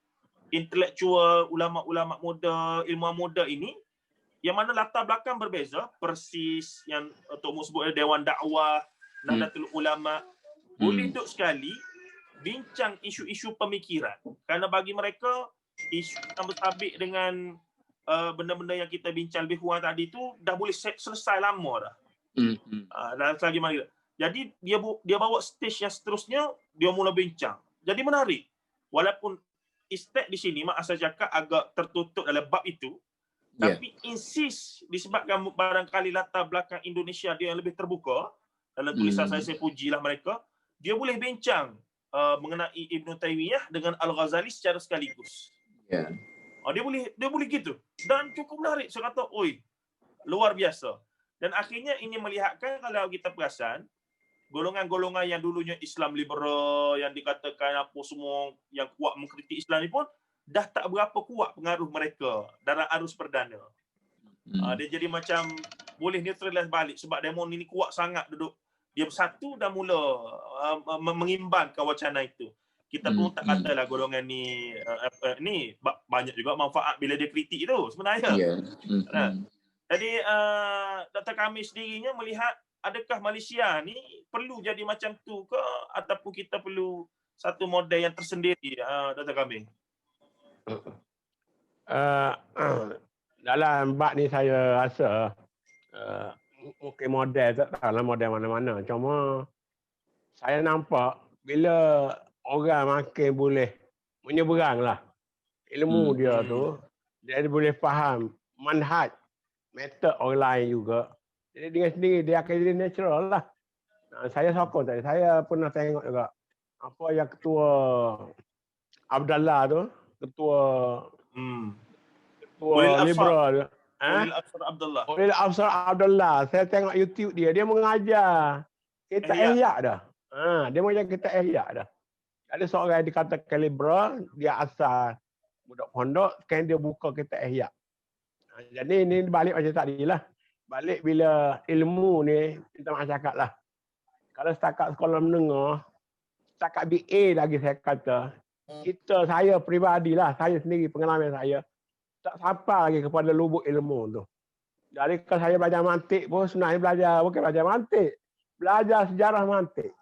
intelektual, ulama-ulama muda, ilmuwan muda ini yang mana latar belakang berbeza, persis yang Tok Muk sebut Dewan Dakwah, Nahdlatul Ulama, boleh duduk sekali bincang isu-isu pemikiran. Kerana bagi mereka isu yang bersabit dengan benda-benda yang kita bincang lebih kurang tadi tu dah boleh selesai lama dah. Dan lagi mana. Jadi dia bawa stage yang seterusnya, dia mula bincang. Jadi menarik. Walaupun istek di sini mak asal cakap agak tertutup dalam bab itu, tapi insist disebabkan barangkali latar belakang Indonesia dia yang lebih terbuka. Dalam tulisan saya pujilah mereka. Dia boleh bincang mengenai Ibn Taymiyah dengan Al-Ghazali secara sekaligus. Dia boleh gitu. Dan cukup menarik. Saya kata, oi, luar biasa. Dan akhirnya ini melihatkan kalau kita perasan, golongan-golongan yang dulunya Islam liberal, yang dikatakan apa semua yang kuat mengkritik Islam ni pun dah tak berapa kuat pengaruh mereka dalam arus perdana. Dia jadi macam boleh neutralize balik sebab demo ni kuat sangat duduk. Dia bersatu dan mula mengimbangkan wacana itu. Kita pun tak katalah golongan ni banyak juga manfaat bila dia kritik tu sebenarnya. Jadi Dr. Kamil sendirinya melihat adakah Malaysia ni perlu jadi macam tu ke ataupun kita perlu satu model yang tersendiri, Dr. Kamil? Dalam bab ni saya rasa mungkin model tak tahulah model mana-mana. Cuma saya nampak bila orang makin boleh menyeberang lah ilmu dia tu, dia boleh faham manhaj, metod orang lain juga. Jadi dengan sendiri dia akan jadi natural lah. Saya sokong tadi. Saya pernah tengok juga apa yang ketua Abdullah tu, ketua liberal tu. Ulil Afsar Abdullah. Saya tengok YouTube dia. Dia mengajar kitab Ihya dah. Dia mengajar kitab Ihya dah. Ada seorang yang dikatakan liberal, dia asal budak pondok, sekarang dia buka kitab Ihya. Jadi ini balik macam tadi lah. Balik bila ilmu ni, kita nak cakap lah. Kalau setakat sekolah menengah, setakat BA lagi saya kata, saya peribadilah, saya sendiri pengalaman saya, tak sampai lagi kepada lubuk ilmu tu. Jadi kalau saya belajar mantik pun sebenarnya bukan belajar mantik. Belajar sejarah mantik.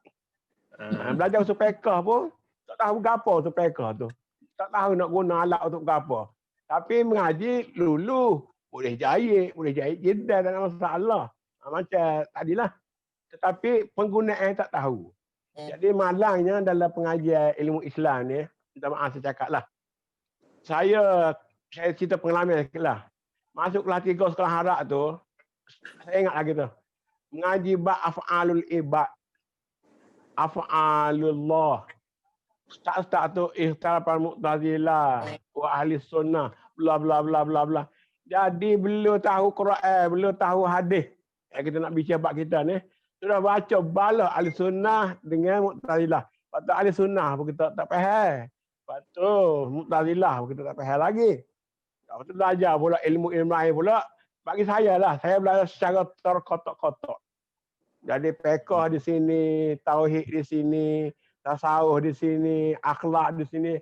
Belajar usul fiqh pun, tak tahu apa usul fiqh tu. Tak tahu nak guna alat untuk apa. Tapi mengaji lulu. Boleh jahit jeddah, tak ada masalah. Macam tadilah. Tetapi penggunaan tak tahu. Jadi malangnya dalam pengajian ilmu Islam ni, minta maaf saya cakap lah. Saya cerita pengalaman sikit lah. Masuk kelas 3 sekolah harap tu, saya ingat lagi tu. Mengaji bab af'alul ibad. Af'alullah. Start tu ikhtilafal Mu'tazilah wa ahli sunnah bla bla bla bla bla. Jadi belum tahu Quran, belum tahu hadis. Kita nak bicara bab kita ni, sudah baca bala ahli sunnah dengan Mu'tazilah. Lepas tu ahli sunnah pun kita tak faham. Lepas tu Mu'tazilah pun kita tak faham lagi. Lepas tu belajar pula ilmu-ilmu lain pula. Bagi saya lah, saya belajar secara terkotak-kotak. Jadi fiqh di sini, tauhid di sini, tasawuf di sini, akhlak di sini.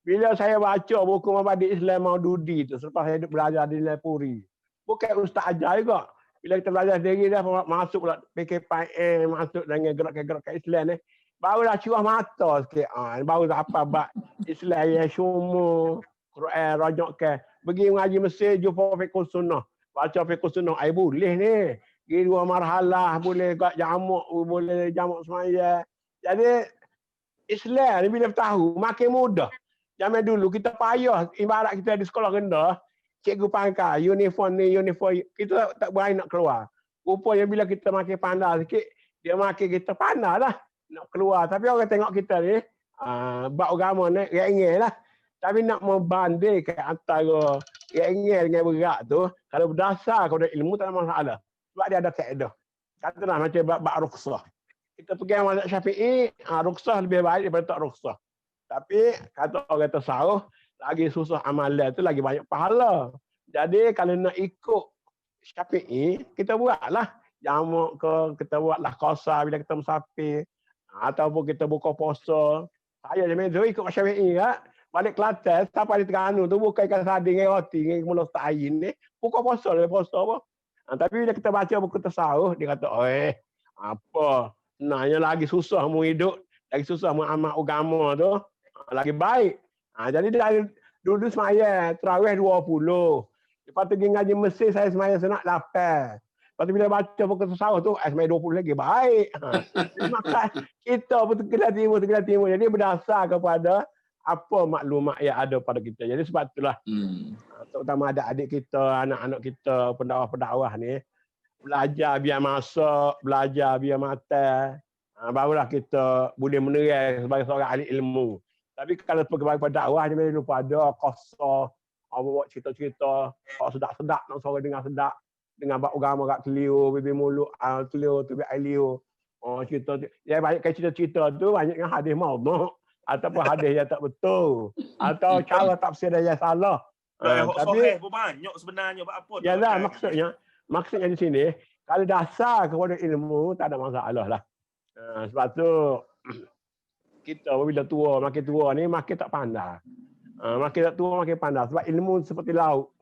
Bila saya baca buku Mabadi Islam Maududi tu, selepas saya belajar di Nepuri, bukan ustaz ajar juga. Bila kita belajar sendiri dah masuk pula PKPM, masuk dengan gerak-gerak Islam ni, barulah curah mata sikit. Baru apa bab Islam yang semua Quran rajak ke. Pergi mengaji Mesir jumpa fiqh sunnah. Baca fiqh sunnah ai boleh ni. Pergi dua marhalah boleh kat jamak, boleh jamak semaya. Jadi Islam ni bila tahu makin mudah. Zaman dulu kita payah ibarat kita di sekolah rendah, cikgu pangkal uniform ni uniform kita tak berani nak keluar. Rupanya bila kita makin pandai sikit, dia makin kita pandai lah nak keluar. Tapi orang tengok kita ni, bab agama ni ringan lah. Tapi nak membandingkan antara ringan dengan berat tu, kalau berdasar kepada ilmu tak ada masalah. Sebab dia ada kaedah. Katalah macam bab rukhsah. Kita pegang mazhab Syafi'i, rukhsah lebih baik daripada tak rukhsah. Tapi kata orang tasawuf, lagi susah amalan tu lagi banyak pahala. Jadi kalau nak ikut Syafi'i, kita buatlah jamak ke, kita buatlah qasar bila kita musafir, ataupun kita buka puasa. Saya je mezo ikut Syafi'i kan. Balik Kelantan, siapa di Terengganu tu buka ikan sardin dengan roti dengan mula ta'in ni, buka puasa dia puasa apa. Tapi bila kita baca buku tasawuf, dia kata, apa? Sebenarnya lagi susah mu hidup, lagi susah mu amal agama tu, lagi baik. Jadi dari dulu semaya tarawih 20. Lepas tu pergi ngaji Mesir saya semaya senak 8. Lepas tu bila baca buku tasawuf tu, semaya 20 lagi baik. Maka kita pun terkelah timur. Jadi berdasar kepada apa maklumat yang ada pada kita. Jadi sebab itulah terutama adik-adik kita, anak-anak kita, pendakwah-pendakwah ni, belajar biar masuk, belajar biar mata, barulah kita boleh menerai sebagai seorang ahli ilmu. Tapi kalau sebagai pendakwah, dia memang lupa ada kosong, buat cerita-cerita, kalau sedap-sedap, nak suara dengar sedap, dengan bab agama kat keliu, bibir mulut, keliu, tu biar liu. Cerita, ya banyak cerita-cerita tu, banyak yang hadis maudhu'. Ataupun hadis yang tak betul, atau cara tafsir yang salah. Tapi banyak sebenarnya buat apa tu? Yalah, maksudnya di sini kalau dasar kepada ilmu tak ada masalah lah. Sebab tu kita bila tua, makin tua ni makin tak pandai. Makin tak tua makin pandai sebab ilmu seperti laut.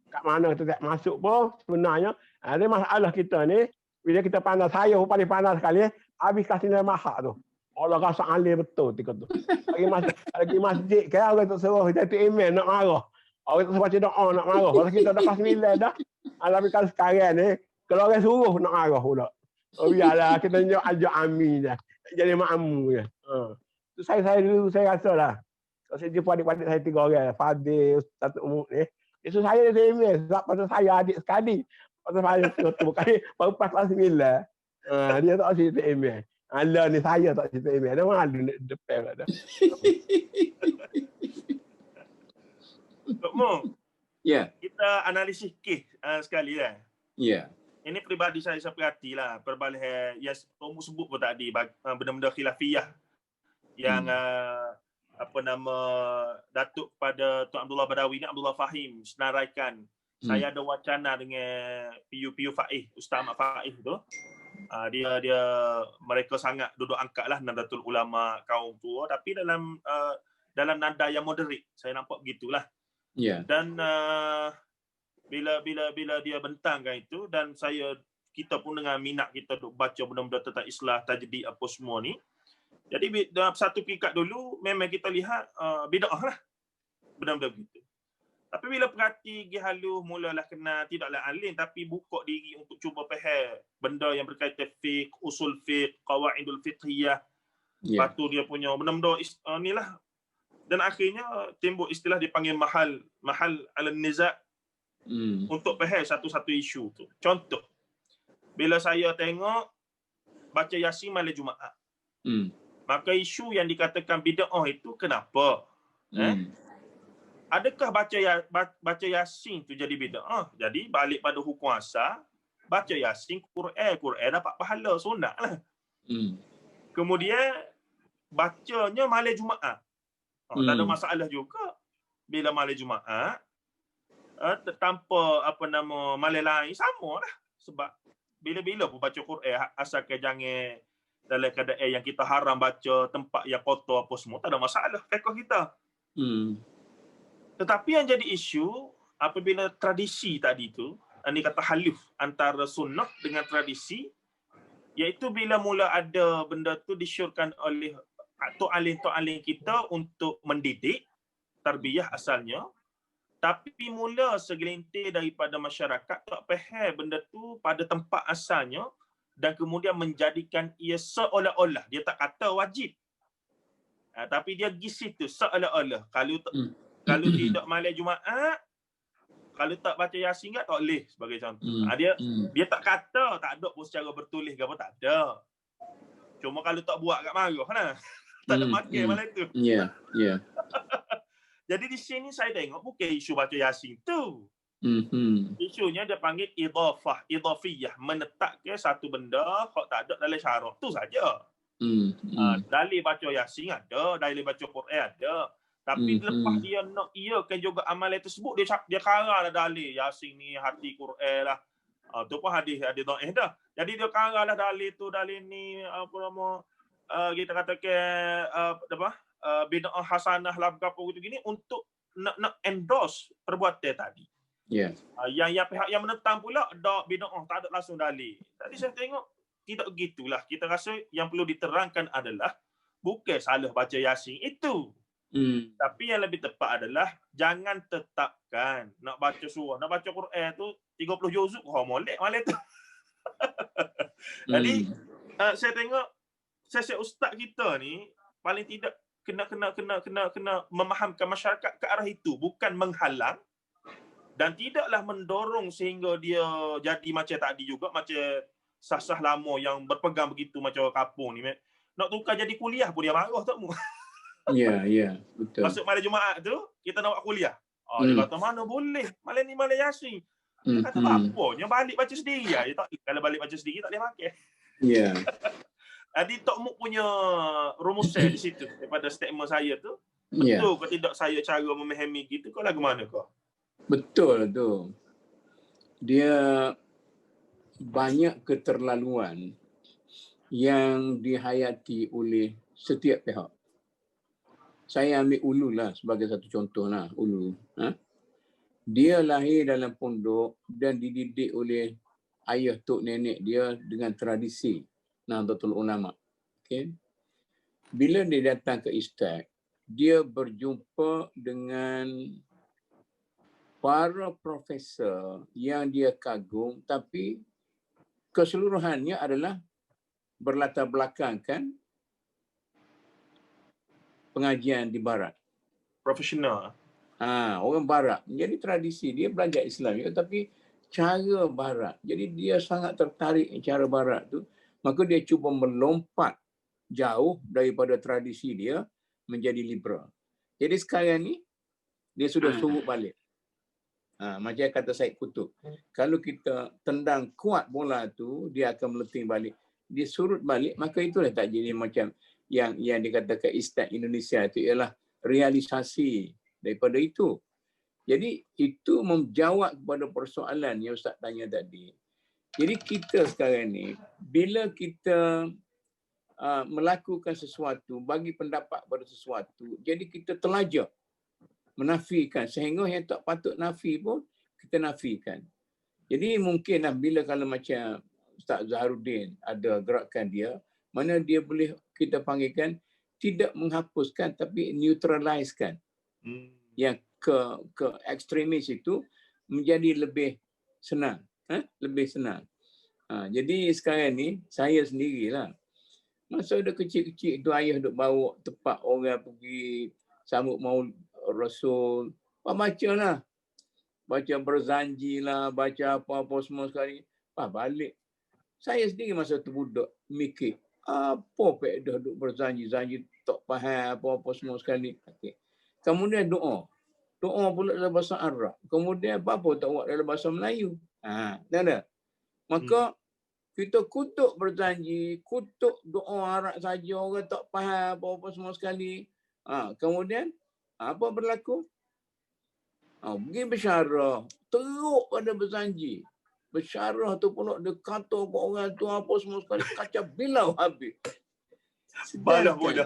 Kat mana kita tak masuk pun sebenarnya ada masalah kita ni bila kita pandai. Saya pun paling pandai sekali habis kasih nilai mahak tu. Allah rasa alim betul ketika tu. Lagi masjid kan orang tak suruh jatuh email nak marah. Orang tak baca doa nak marah. Kalau kita dah kelas 9 dah. Tapi kalau sekarang ni, kalau orang suruh nak marah pula. Biarlah kita ajak Ami dah. Jadi makmu je. Tu saya dulu saya rasa lah. Kalau saya jumpa adik-adik saya 3 orang. Fadil, Ustaz Umuk ni. Itu saya ada email. Sebab pasal saya adik sekali. Pasal saya tu bukan baru pas kelas 9. Dia tak cerita email. Alah ni saya tak cerita email. Ada malu nak depan kat dah. Tok Mu. Ya. Kita analisis kes sekali lah. Ya. Ini peribadi saya perhatilah perbalihan yang Tok Mu sebut pun tadi benda-benda khilafiyah yang apa nama Datuk pada Tuan Abdullah Badawi ni, Abdullah Fahim senaraikan. Saya ada wacana dengan PU Faiz, Ustaz Ahmad Faiz tu. Dia mereka sangat duduk angkat lah Nahdlatul Ulama kaum tua, tapi dalam nada yang moderate. Saya nampak begitulah. Ya. Dan bila dia bentangkan itu, dan kita pun dengan minat kita duk baca benda-benda tentang Islah, tajdid apa semua ni. Jadi dalam satu peringkat dulu memang kita lihat bid'ah lah benda-benda begitu. Tapi bila perhati pergi halus, mulalah kenal tidaklah alim tapi buka diri untuk cuba faham benda yang berkaitan fiqh, usul fiqh, qawaidul fiqhiyah. Lepas tu dia punya benda-benda inilah. Dan akhirnya timbul istilah dipanggil mahal al-niza' untuk faham satu-satu isu tu. Contoh, bila saya tengok baca Yasin malam Jumaat. Maka isu yang dikatakan bid'ah itu kenapa? Adakah baca Yasin tu jadi bid'ah? Jadi balik pada hukum asal, baca Yasin Quran dapat pahala sunat lah. Kemudian bacanya malam Jumaat. Tak ada masalah juga. Bila malam Jumaat tanpa malam lain sama lah. Sebab bila-bila pun baca Quran asalkan jangan dalam keadaan yang kita haram baca tempat yang kotor apa semua, tak ada masalah fiqh kita. Tetapi yang jadi isu apabila tradisi tadi tu ini kata halif antara sunnah dengan tradisi, iaitu bila mula ada benda tu disyorkan oleh tok alim kita untuk mendidik, tarbiyah asalnya, tapi mula segelintir daripada masyarakat tak faham benda tu pada tempat asalnya dan kemudian menjadikan ia seolah-olah, dia tak kata wajib. Tapi dia pergi situ seolah-olah. Kalau tidak malam Jumaat, kalau tak baca Yasin tak boleh sebagai contoh. Dia tak kata, tak ada pun secara bertulis ke apa, tak ada. Cuma kalau tak buat kat marah lah. Tak ada makan malam tu. Ya. Jadi di sini saya tengok bukan isu baca Yasin tu. Isunya dia panggil idafiyah, menetapkan satu benda hak tak ada dalam syarak tu saja. Dalil baca Yasin ada, dalil baca Quran ada. Tapi lepas dia nak iakan juga amalan tersebut, dia karang lah dalil Yasin ni hati Quran lah. Tu pun hadis dhaif dah. Jadi dia karang lah dalil tu, dalil ni apa nama kita katakan bid'ah hasanah lah apa gitu gini untuk nak endorse perbuatan tadi. Ya. Yang pihak yang menentang pula ada bid'ah, tak ada langsung dalil. Tadi saya tengok tidak begitulah. Kita rasa yang perlu diterangkan adalah bukan salah baca Yasin itu. Tapi yang lebih tepat adalah jangan tetapkan nak baca surah, nak baca Quran tu 30 juzuk molek malam tu. Jadi saya tengok sesi ustaz kita ni paling tidak kena memahamkan masyarakat ke arah itu, bukan menghalang dan tidaklah mendorong sehingga dia jadi macam tadi juga, macam sah-sah lama yang berpegang begitu macam kapung ni. Nak tukar jadi kuliah pun dia marah tak mu. Ya, betul. Masuk malam Jumaat tu kita nak buat kuliah. Dia kata mana boleh. Malam ni malam Yasin. Dia kata apa-apanya balik baca sendiri lah. Dia tak, kalau balik baca sendiri tak boleh makan. Ya. Jadi Tok Muk punya rumusan di situ daripada statement saya tu. Betul ke tidak saya cara memahami gitu kau lagu mana kau? Betul tu. Dia banyak keterlaluan yang dihayati oleh setiap pihak. Saya ambil Ulu lah sebagai satu contoh lah. Ulu. Dia lahir dalam pondok dan dididik oleh ayah tok nenek dia dengan tradisi Nahdlatul Ulama. Okay. Bila dia datang ke Istad, dia berjumpa dengan para profesor yang dia kagum, tapi keseluruhannya adalah berlatar belakangkan pengajian di barat. Profesional. Orang barat. Jadi tradisi dia belajar Islam juga, tapi cara barat. Jadi dia sangat tertarik cara barat tu. Maka dia cuba melompat jauh daripada tradisi dia menjadi liberal. Jadi sekarang ni dia sudah surut balik. Macam kata Syed Qutb. Kalau kita tendang kuat bola tu, dia akan meleting balik. Dia surut balik, maka itulah tak jadi macam yang dikatakan Istad Indonesia itu ialah realisasi daripada itu. Jadi itu menjawab kepada persoalan yang Ustaz tanya tadi. Jadi kita sekarang ni bila kita melakukan sesuatu, bagi pendapat pada sesuatu, jadi kita telajar menafikan sehingga yang tak patut nafi pun kita nafikan. Jadi mungkinlah bila kalau macam Ustaz Zaharuddin ada gerakan dia, mana dia boleh kita panggilkan tidak menghapuskan tapi neutralizekan. Yang ke ekstremis itu menjadi lebih senang. Lebih senang. Jadi sekarang ni saya sendirilah. Masa ada kecil-kecil tu ayah duk bawa tepat orang pergi sambut maulid Rasul. Bacalah. Baca berzanji lah, baca apa-apa semua sekali. Balik. Saya sendiri masa tu budak mikir, apa faedah duk berzanji-zanji tak faham apa-apa semua sekali. Okay. Kemudian doa. Doa pula dalam bahasa Arab. Kemudian apa tak buat dalam bahasa Melayu. Tak ada. Maka kita kutuk berjanji, kutuk doa Arab saja, orang tak faham apa-apa semua sekali. Kemudian apa berlaku? Pergi bersyarah, teruk pada berjanji. Bersyarah tu pula dia kata ke orang tu apa semua sekali, kacau bilau habis. Balah bola.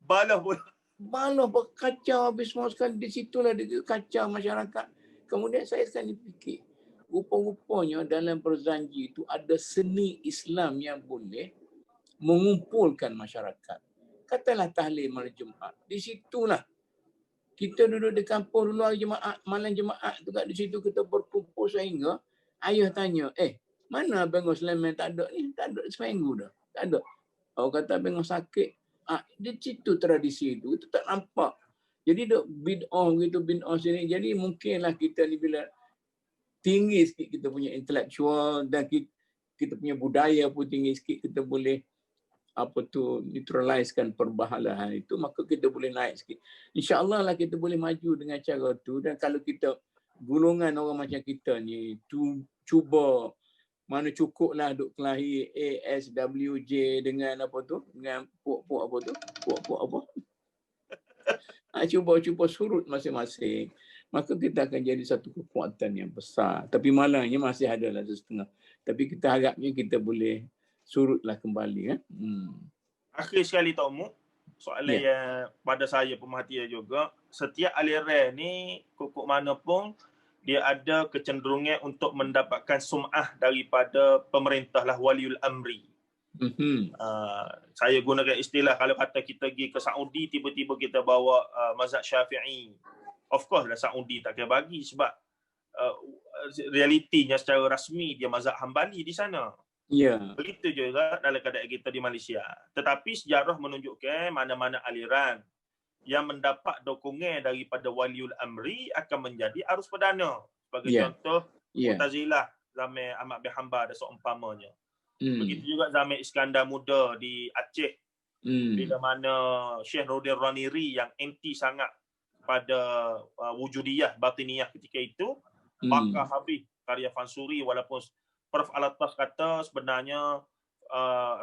Balah bola. Balah berkacau habis semua sekali. Di situlah dia kacau masyarakat. Kemudian saya sekali fikir, rupa-rupanya dalam Berzanji itu ada seni Islam yang boleh mengumpulkan masyarakat. Katalah tahlil malam Jumaat. Di situlah kita duduk di kampung dulu hari Jumaat, malam Jumaat tu kat di situ kita berkumpul sehingga ayah tanya, mana Abang Sulaiman? Tak ada ni, tak ada seminggu dah. Tak ada. Orang kata Abang sakit. Di situ tradisi itu tak nampak. Jadi duk bid'ah gitu, bid'ah sini. Jadi mungkinlah kita ni bila tinggi sikit kita punya intelektual dan kita punya budaya pun tinggi sikit, kita boleh neutralizekan perbahalahan itu, maka kita boleh naik sikit. InsyaAllah lah kita boleh maju dengan cara tu. Dan kalau kita golongan orang macam kita ni cuba mana cukup lah duk kelahi ASWJ dengan dengan puak-puak apa cuba surut masing-masing, maka kita akan jadi satu kekuatan yang besar. Tapi malangnya masih ada lah setengah. Tapi kita harapnya kita boleh surutlah kembali. Akhir sekali Tok Muk, soalan yang pada saya pemerhatian juga, setiap aliran ni kukuk mana pun dia ada kecenderungan untuk mendapatkan sum'ah daripada pemerintah lah, waliul amri. Saya gunakan istilah kalau kata kita pergi ke Saudi, tiba-tiba kita bawa mazhab Syafi'i. Of course lah Saudi tak kira bagi sebab realitinya secara rasmi dia mazhab Hambali di sana. Begitu juga dalam keadaan kita di Malaysia. Tetapi sejarah menunjukkan mana-mana aliran yang mendapat dukungan daripada waliul amri akan menjadi arus perdana. Sebagai contoh, Mu'tazilah zaman Ahmad bin Hanbal dan seumpamanya. Begitu juga zaman Iskandar Muda di Aceh. Bila mana Syekh Nuruddin Raniri yang anti sangat pada wujudiyah, batiniyah ketika itu, bakar habis karya Fansuri, walaupun Prof. Al-Attas kata sebenarnya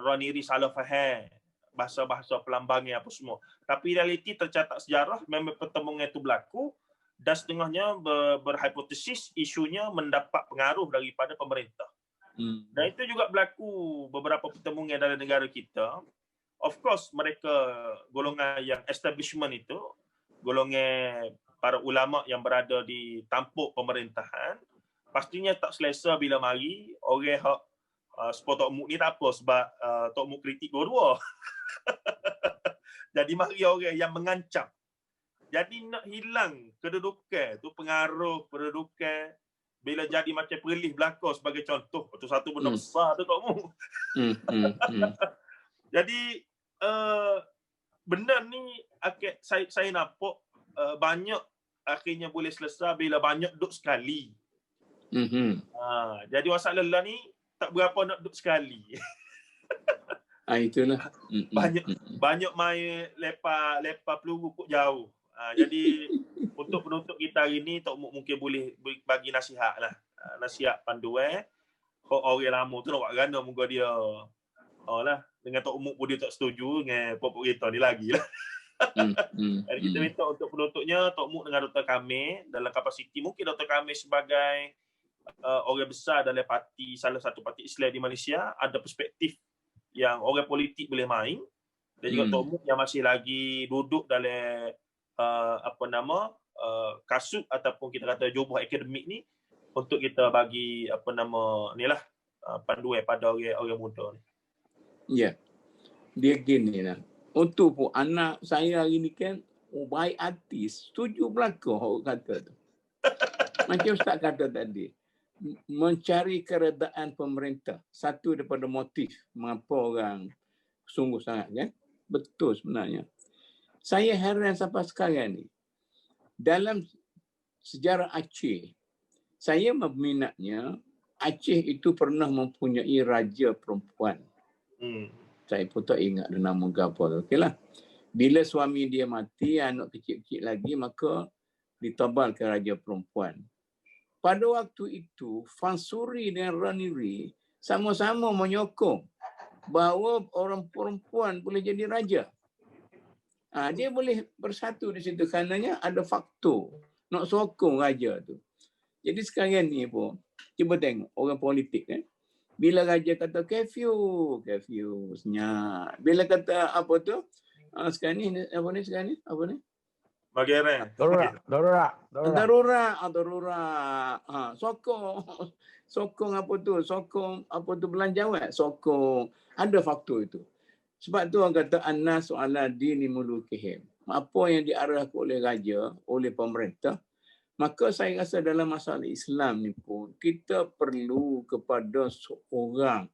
Raniri salah faham bahasa-bahasa pelambangnya apa semua. Tapi realiti tercatat sejarah memang pertemuan itu berlaku dan setengahnya berhipotesis isunya mendapat pengaruh daripada pemerintah. Dan itu juga berlaku beberapa pertemuan dalam negara kita. Of course mereka golongan yang establishment itu, golongan para ulama yang berada di tampuk pemerintahan, pastinya tak selesa bila mari orang hak support Tok Muk ni tak apa sebab Tok Muk kritik dua-dua. Jadi mari orang yang mengancam. Jadi nak hilang kedudukan tu, pengaruh kedudukan bila jadi macam perlis belaka sebagai contoh. Itu satu benda besar tu Tok Muk. Jadi benda ni saya nampak banyak akhirnya boleh selesai bila banyak duduk sekali. Jadi masalah ni tak berapa nak duduk sekali. Itulah. Banyak main lepa peluru kok jauh. Jadi untuk penutup kita hari ni Tok Muk mungkin boleh bagi nasihat lah. Nasihat panduan. Orang lama tu nak buat gana moga dia lah dengan Tok Muk pun dia tak setuju dengan pokok kita ni lagi lah. Jadi kita minta untuk penutupnya Tok Muk dengan Dr. Kamil dalam kapasiti mungkin Dr. Kamil sebagai orang besar dalam parti, salah satu parti Islam di Malaysia, ada perspektif yang orang politik boleh main, dan juga Tok Muk yang masih lagi duduk dalam kasut ataupun kita kata jubuh akademik ni untuk kita bagi panduan pada orang muda ni. Dia gini lah. Untuk pun anak saya hari ni kan baik hati, setuju belaka orang kata tu. Macam Ustaz kata tadi, mencari keredaan pemerintah. Satu daripada motif mengapa orang sungguh sangat kan. Betul sebenarnya. Saya heran sampai sekarang ni. Dalam sejarah Aceh, saya meminatnya Aceh itu pernah mempunyai raja perempuan. Saya pun tak ingat dia nama apa tu. Okeylah. Bila suami dia mati, anak kecil-kecil lagi, maka ditabalkan raja perempuan. Pada waktu itu, Fansuri dan Raniri sama-sama menyokong bahawa orang perempuan boleh jadi raja. Dia boleh bersatu di situ karenanya ada faktor nak sokong raja tu. Jadi sekarang ni pun, cuba tengok orang politik kan. Bila raja kata curfew senyap. Bila kata apa tu, sekarang ni Bagairan. Darurat. Darurat. Sokong apa tu? Sokong apa tu belanjawan? Sokong. Ada faktor itu. Sebab tu orang kata annas ala dini mulukihim. Apa yang diarahkan oleh raja, oleh pemerintah, maka saya rasa dalam masalah Islam ni pun kita perlu kepada seorang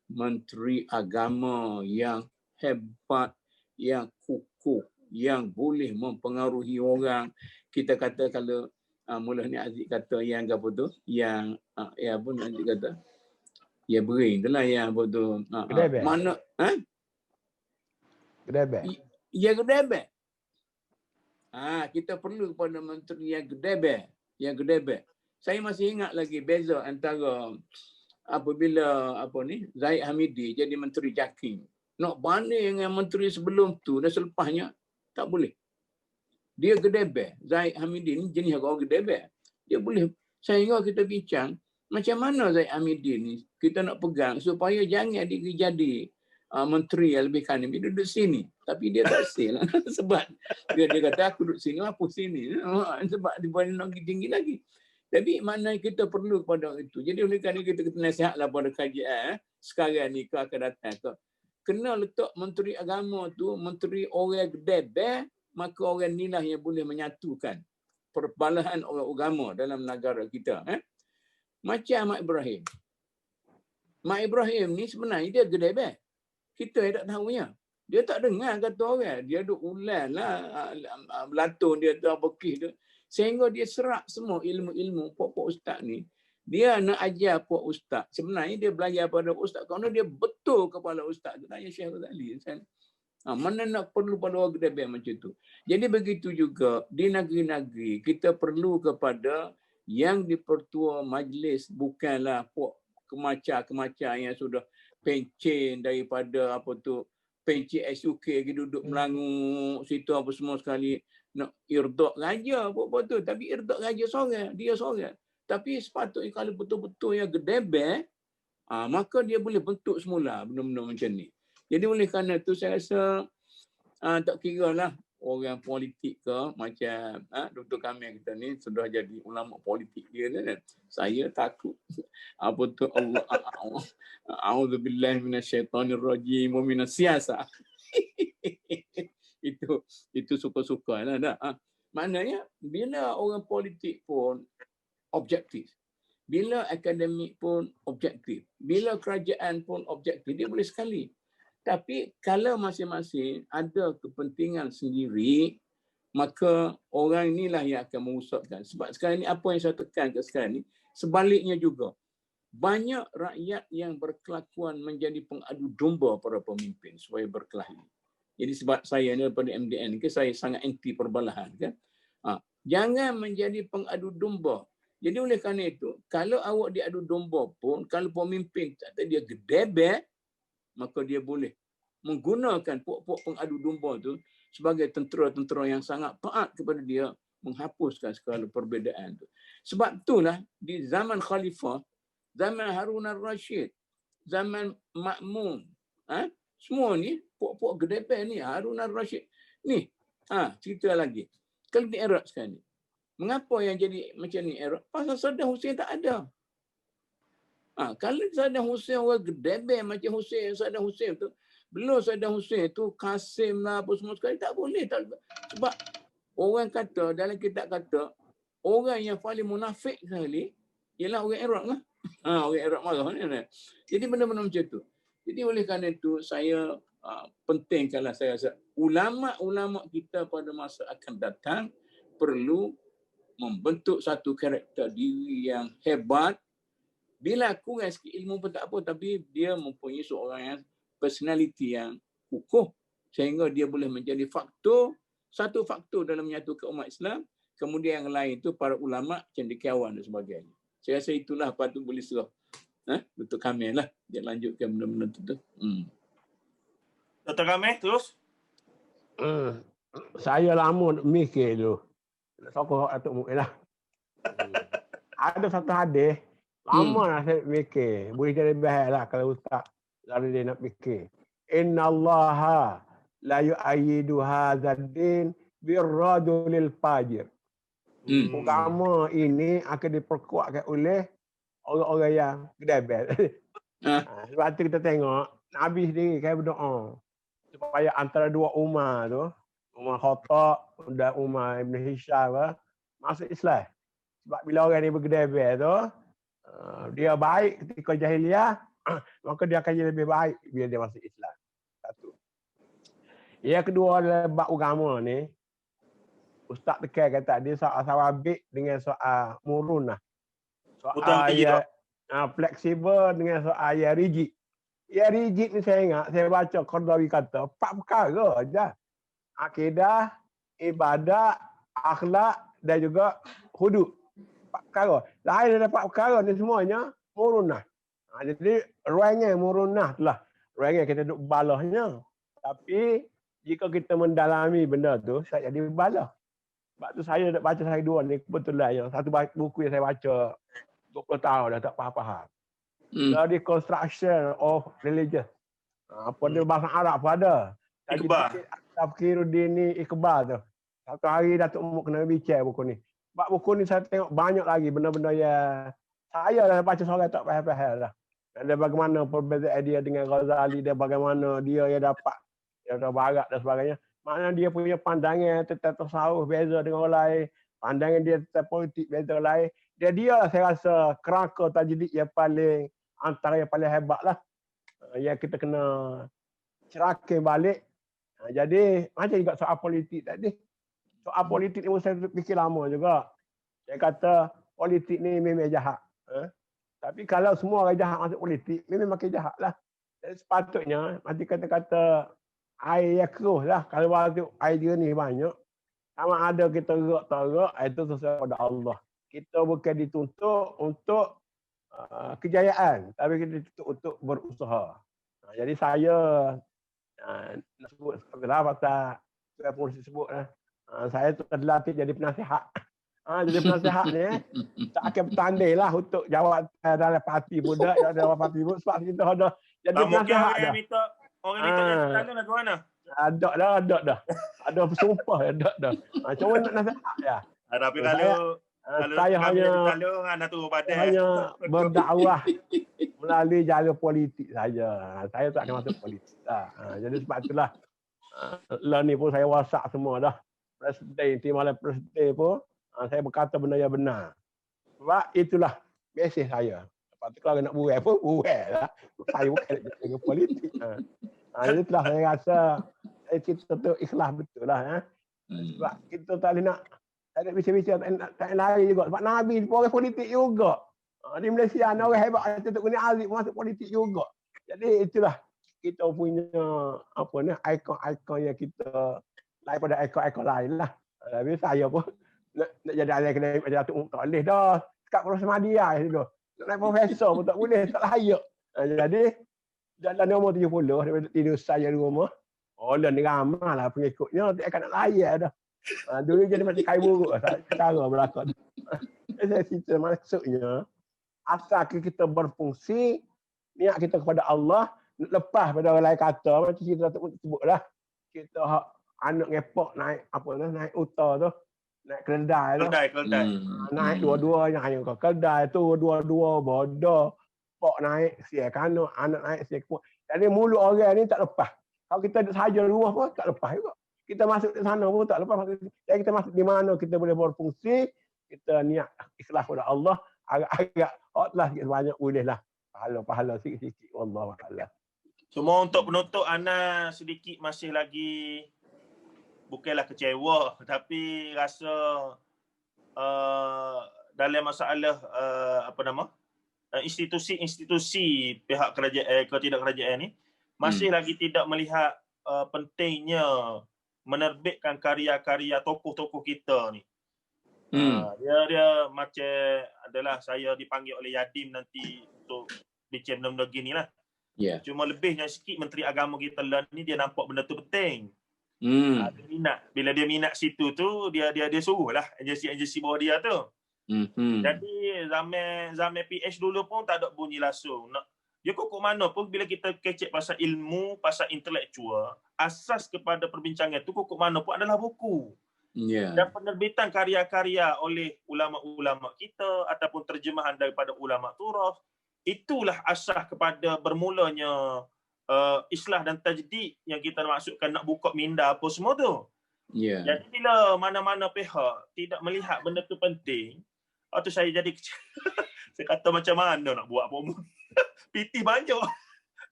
menteri agama yang hebat, yang kukuh, yang boleh mempengaruhi orang. Kita kata kalau mula ni Aziz kata yang apa tu, yang ya pun Aziz kata ya brain tu lah yang apa tu, mana Gedebek. ya gedebek. Kita perlu kepada menteri yang gedebek. Saya masih ingat lagi beza antara apabila Zahid Hamidi jadi menteri JAKIM. Nak banding dengan menteri sebelum tu dan selepasnya tak boleh. Dia gedebek. Zahid Hamidi ni jenis orang gedebek. Dia boleh, sehingga kita bincang macam mana Zahid Hamidi ni kita nak pegang supaya jangan dia jadi menteri yang lebih kanan. Dia duduk sini. Tapi dia tak sel. Sebab dia kata aku duduk sini, apa sini. Sebab dia boleh nak tinggi lagi. Tapi maknanya kita perlu kepada itu. Jadi oleh kerana kita nasihatlah pada kajian sekarang ni ke akan datang ke. Kena letak menteri agama tu, menteri orang gedebek, maka orang inilah yang boleh menyatukan perbalahan orang agama dalam negara kita. Macam Mak Ibrahim. Mak Ibrahim ni sebenarnya dia gedebek. Kita tak tahunya. Dia tak dengar kata orang. Dia duk ulang lah. Belatun dia tu, apa kis tu. Sehingga dia serap semua ilmu-ilmu pok-pok ustaz ni. Dia nak ajar pok ustaz. Sebenarnya dia belajar pada ustaz. Kerana dia betul kepala ustaz. Dia tanya Syekh Ghazali. Mana nak perlu pada orang gedebek macam tu. Jadi begitu juga di negeri-negeri kita perlu kepada yang dipertua majlis bukanlah pok kemacah-kemacah yang sudah pencen daripada pencen SUK lagi duduk melangu situ apa semua sekali nak irdak raja apa tu, tapi irdak raja seorang, dia seorang. Tapi sepatutnya kalau betul-betul yang gedebek, maka dia boleh bentuk semula benda-benda macam ni. Jadi oleh kerana tu saya rasa tak kira lah orang politik ke macam Dr. Kamil kita ni sudah jadi ulama politik dia kan. Saya takut apa tu Allah a'udzubillahi minasyaitonirrajim wa minasyiasah. itu suka-suka lah dah. Maknanya bila orang politik pun objektif, bila akademik pun objektif, bila kerajaan pun objektif, dia boleh sekali. Tapi kalau masing-masing ada kepentingan sendiri, maka orang inilah yang akan merosakkan. Sebab sekarang ni apa yang saya tekankan sekarang ni, sebaliknya juga. Banyak rakyat yang berkelakuan menjadi pengadu domba para pemimpin supaya berkelahi. Jadi sebab saya ni daripada MDN, saya sangat anti perbalahan. Kan? Jangan menjadi pengadu domba. Jadi oleh kerana itu, kalau awak diadu domba pun, kalau pemimpin kata dia gedebek, maka dia boleh menggunakan pok-pok pengadu domba tu sebagai tentera-tentera yang sangat taat kepada dia, menghapuskan segala perbezaan tu. Sebab itulah di zaman Khalifah, zaman Harun al-Rashid, zaman Ma'mun, semua ni pok-pok gedebek ni, Harun al-Rashid ni, cerita lagi. Kalau di Iraq sekarang ni, mengapa yang jadi macam ni Iraq? Pasal Saddam Hussein tak ada. Kalau Saddam Hussein orang gedebek macam Saddam Hussein tu, belum Saddam Hussein tu Qasim lah apa semua sekali, tak boleh. Sebab orang kata, dalam kitab kata, orang yang paling munafik sekali ialah orang Iraq lah. Orang Iraq marah ni. Jadi benda-benda macam tu. Jadi oleh kerana itu, saya pentingkanlah saya rasa ulama-ulama kita pada masa akan datang perlu membentuk satu karakter diri yang hebat. Bila kurang sikit ilmu pun tak apa, tapi dia mempunyai seorang yang personality yang kukuh sehingga dia boleh menjadi satu faktor dalam menyatukan umat Islam. Kemudian yang lain tu para ulama, cendekiawan dan sebagainya. Saya rasa itulah apa tu boleh serah. Dr. Kamil lah dia lanjutkan benda-benda tu. Dr. Kamil terus. Saya lama mikir dulu. Sokong Datuk Mu'in lah. Ada satu hadis, lama lah saya mikir. Boleh jadi baik lah kalau Ustaz lalu dia nak fikir. Inna Allaha la yu'ayyidu hadzal din birrajulil fajir. Hmm. Agama ini akan diperkuatkan oleh orang-orang yang gedebel. Sebab tu kita tengok Nabi sendiri kan berdoa supaya antara dua Umar tu, Umar Khattab dan Umar Ibn Hisham masuk Islam. Sebab bila orang ni bergedebel tu, dia baik ketika jahiliah, maka dia akan jadi lebih baik bila dia masuk Islam. Satu. Yang kedua adalah bab agama ni, Ustaz tekan kata dia soal sawabik dengan soal murunah. Soal Betul-betul ya fleksibel dengan soal yang rigid. Yang rigid ni saya ingat, saya baca Qardawi kata, 4 perkara aja. Akidah, ibadat, akhlak dan juga hudud. 4 perkara. Lain daripada 4 perkara ni semuanya murunah. Jadi ruangnya murunah tu lah. Ruangnya kita duduk balahnya. Tapi jika kita mendalami benda tu, saya jadi balah. Sebab tu saya dah baca saya dua ni kebetulan yang satu buku yang saya baca 20 tahun dah tak faham. The Reconstruction of Religion. Apa dia bahasa Arab pun ada. Iqbal. Tafkiruddin Iqbal tu. Satu hari Datuk Umuk kena bincang buku ni. Sebab buku ni saya tengok banyak lagi benda-benda yang saya dah baca seorang tak faham-faham dah. Dan bagaimana perbezaan dia dengan Ghazali, dan bagaimana dia yang dapat daripada barat dan sebagainya. Maknanya dia punya pandangan tentang tasawuf beza dengan orang lain. Pandangan dia tentang politik beza orang lain. Dia lah saya rasa kerangka tajdid yang paling antara yang paling hebat lah. Yang kita kena cerakin balik. Jadi macam juga soal politik tadi. Soal politik ni saya fikir lama juga. Saya kata politik ni memang jahat. Tapi kalau semua orang jahat masuk politik, memang makin jahat lah. Jadi sepatutnya, nanti kata-kata air yang keruh lah. Kalau waktu air jernih banyak, sama ada kita gerak tak gerak, itu sesuai pada Allah. Kita bukan dituntut untuk kejayaan, tapi kita dituntut untuk berusaha. Jadi saya nak sebut seperti lah pasal saya pun sebut lah. Saya tu terlatih jadi penasihat. Jadi penasihat ni tak akan bertanding lah untuk jawab dalam parti budak, dalam parti budak sebab kita ada jadi penasihat dah. Orang minta jadi calon lah ke mana? Ada dah. Ada bersumpah ada. Cuma nak nasihat ya. Tapi kalau saya hanya nak turun badan. hanya berdakwah melalui jalur politik saja. Saya tak akan masuk politik dah. Jadi sebab itulah lah ni pun saya WhatsApp semua dah. Presiden, timbalan presiden pun saya berkata benda yang benar. Sebab itulah mesej saya. Lepas tu kalau nak buat pun buat lah. Saya bukan nak jaga politik. Jadi itulah saya rasa kita tu ikhlas betul lah. Sebab kita tak boleh nak bincang-bincang tak lari juga. Sebab Nabi pun orang politik juga. Di Malaysia ada orang hebat Datuk Gani Aziz masuk politik juga. Jadi itulah kita punya apa ni ikon-ikon yang kita daripada ikon-ikon lain lah. Tapi saya pun nak jadi ahli akademik macam Datuk Umuk tak boleh dah. Sekat Profesor Madia tu. Nak naik profesor pun tak boleh, tak layak. Jadi dalam nombor 70 daripada tidur saya di rumah. Lah ni ramai lah pengikutnya, dia akan nak layak dah. Dulu jadi macam kain buruk cara berlakon. Saya cerita maksudnya asal kita berfungsi, niat kita kepada Allah, lepas pada orang lain kata, macam kita sebut lah. Kita anak ngepok naik apa tu, naik uta tu, naik keldai tu. Keldai. Naik dua-duanya hanya ke keldai tu, dua-dua bodoh. Pok naik siap kanak, anak naik siap kepok. Jadi mulut orang ni tak lepas. Kalau kita saja di rumah pun tak lepas juga. Kita masuk di sana pun tak lepas. Jadi kita masuk di mana kita boleh berfungsi, kita niat ikhlas kepada Allah, agak-agak hotlah sikit sebanyak bolehlah. Pahala-pahala sikit-sikit. Wallahu a'lam. Cuma untuk penutup Ana sedikit masih lagi bukanlah kecewa tapi rasa dalam masalah institusi-institusi pihak kerajaan tidak kerajaan ni masih lagi tidak melihat pentingnya menerbitkan karya-karya tokoh-tokoh kita ni. Dia macam adalah saya dipanggil oleh Yadim nanti untuk bincang benda-benda gini lah. Yeah. Cuma lebihnya sikit Menteri Agama kita lah ni dia nampak benda tu penting. Dia minat. Bila dia minat situ tu dia suruh lah agensi-agensi bawah dia tu. Jadi zaman PH dulu pun tak ada bunyi langsung. Dia kok mana pun bila kita kecek pasal ilmu, pasal intelektual, asas kepada perbincangan tu kok mana pun adalah buku. Ya. Dan penerbitan karya-karya oleh ulama-ulama kita ataupun terjemahan daripada ulama turaf, itulah asas kepada bermulanya islah dan tajdid yang kita maksudkan nak buka minda apa semua tu. Ya. Jadi bila mana-mana pihak tidak melihat benda tu penting, tu saya jadi saya kata macam mana nak buat promo. PT banyak.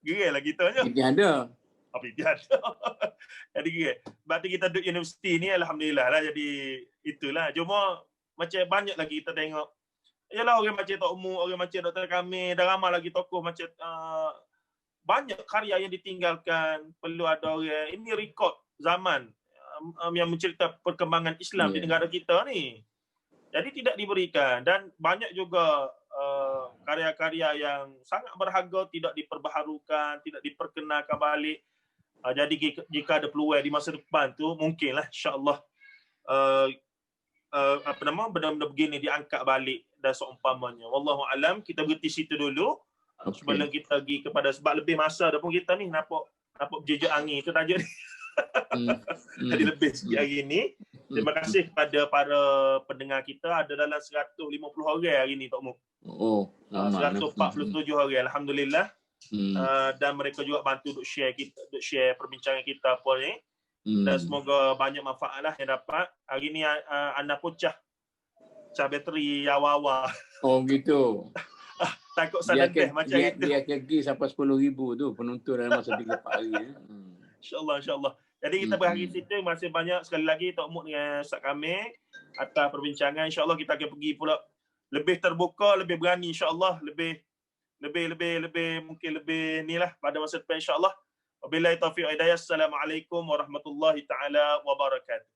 Gerai lah kita nya. Ini ada. PT ada. Jadi gerai. Sebab tu kita duduk universiti ni alhamdulillah lah, jadi itulah. Cuma macam banyak lagi kita tengok. Yalah orang macam Tok Mu, orang macam Dr. Kamil, dah ramai lagi tokoh macam banyak karya yang ditinggalkan. Perlu ada orang. Ini rekod zaman yang mencerita perkembangan Islam di negara kita ni. Jadi tidak diberikan, dan banyak juga karya-karya yang sangat berharga tidak diperbaharukan, tidak diperkenalkan balik. Jadi jika ada peluang di masa depan tu, mungkinlah insya-Allah benda-benda begini diangkat balik dan seumpamanya. Wallahu alam, kita berhenti situ dulu. Sebelum kita pergi kepada, sebab lebih masa dah pun kita ni nampak berjejak angin tu tajuk ni. Jadi lebih sikit hari ni. Terima kasih kepada para pendengar kita. Ada dalam 150 orang hari ni, Tok Mu. 147 orang, alhamdulillah. Dan mereka juga bantu untuk share perbincangan kita apa ni. Dan semoga banyak manfaat lah yang dapat. Hari ni anda pun cah bateri awal-awal. Oh gitu. Takut salah macam itu. Dia kaki sampai 10,000 tu penonton dalam masa 3-4 hari. InsyaAllah. Jadi kita berakhir situ. Masih banyak sekali lagi Tok Mu dengan Ustaz Kamil atas perbincangan. InsyaAllah kita akan pergi pula lebih terbuka, lebih berani, insyaAllah, lebih mungkin lebih ni lah pada masa depan, insyaAllah. Wabillahi taufiq wa hidayah. Assalamualaikum warahmatullahi taala wabarakatuh.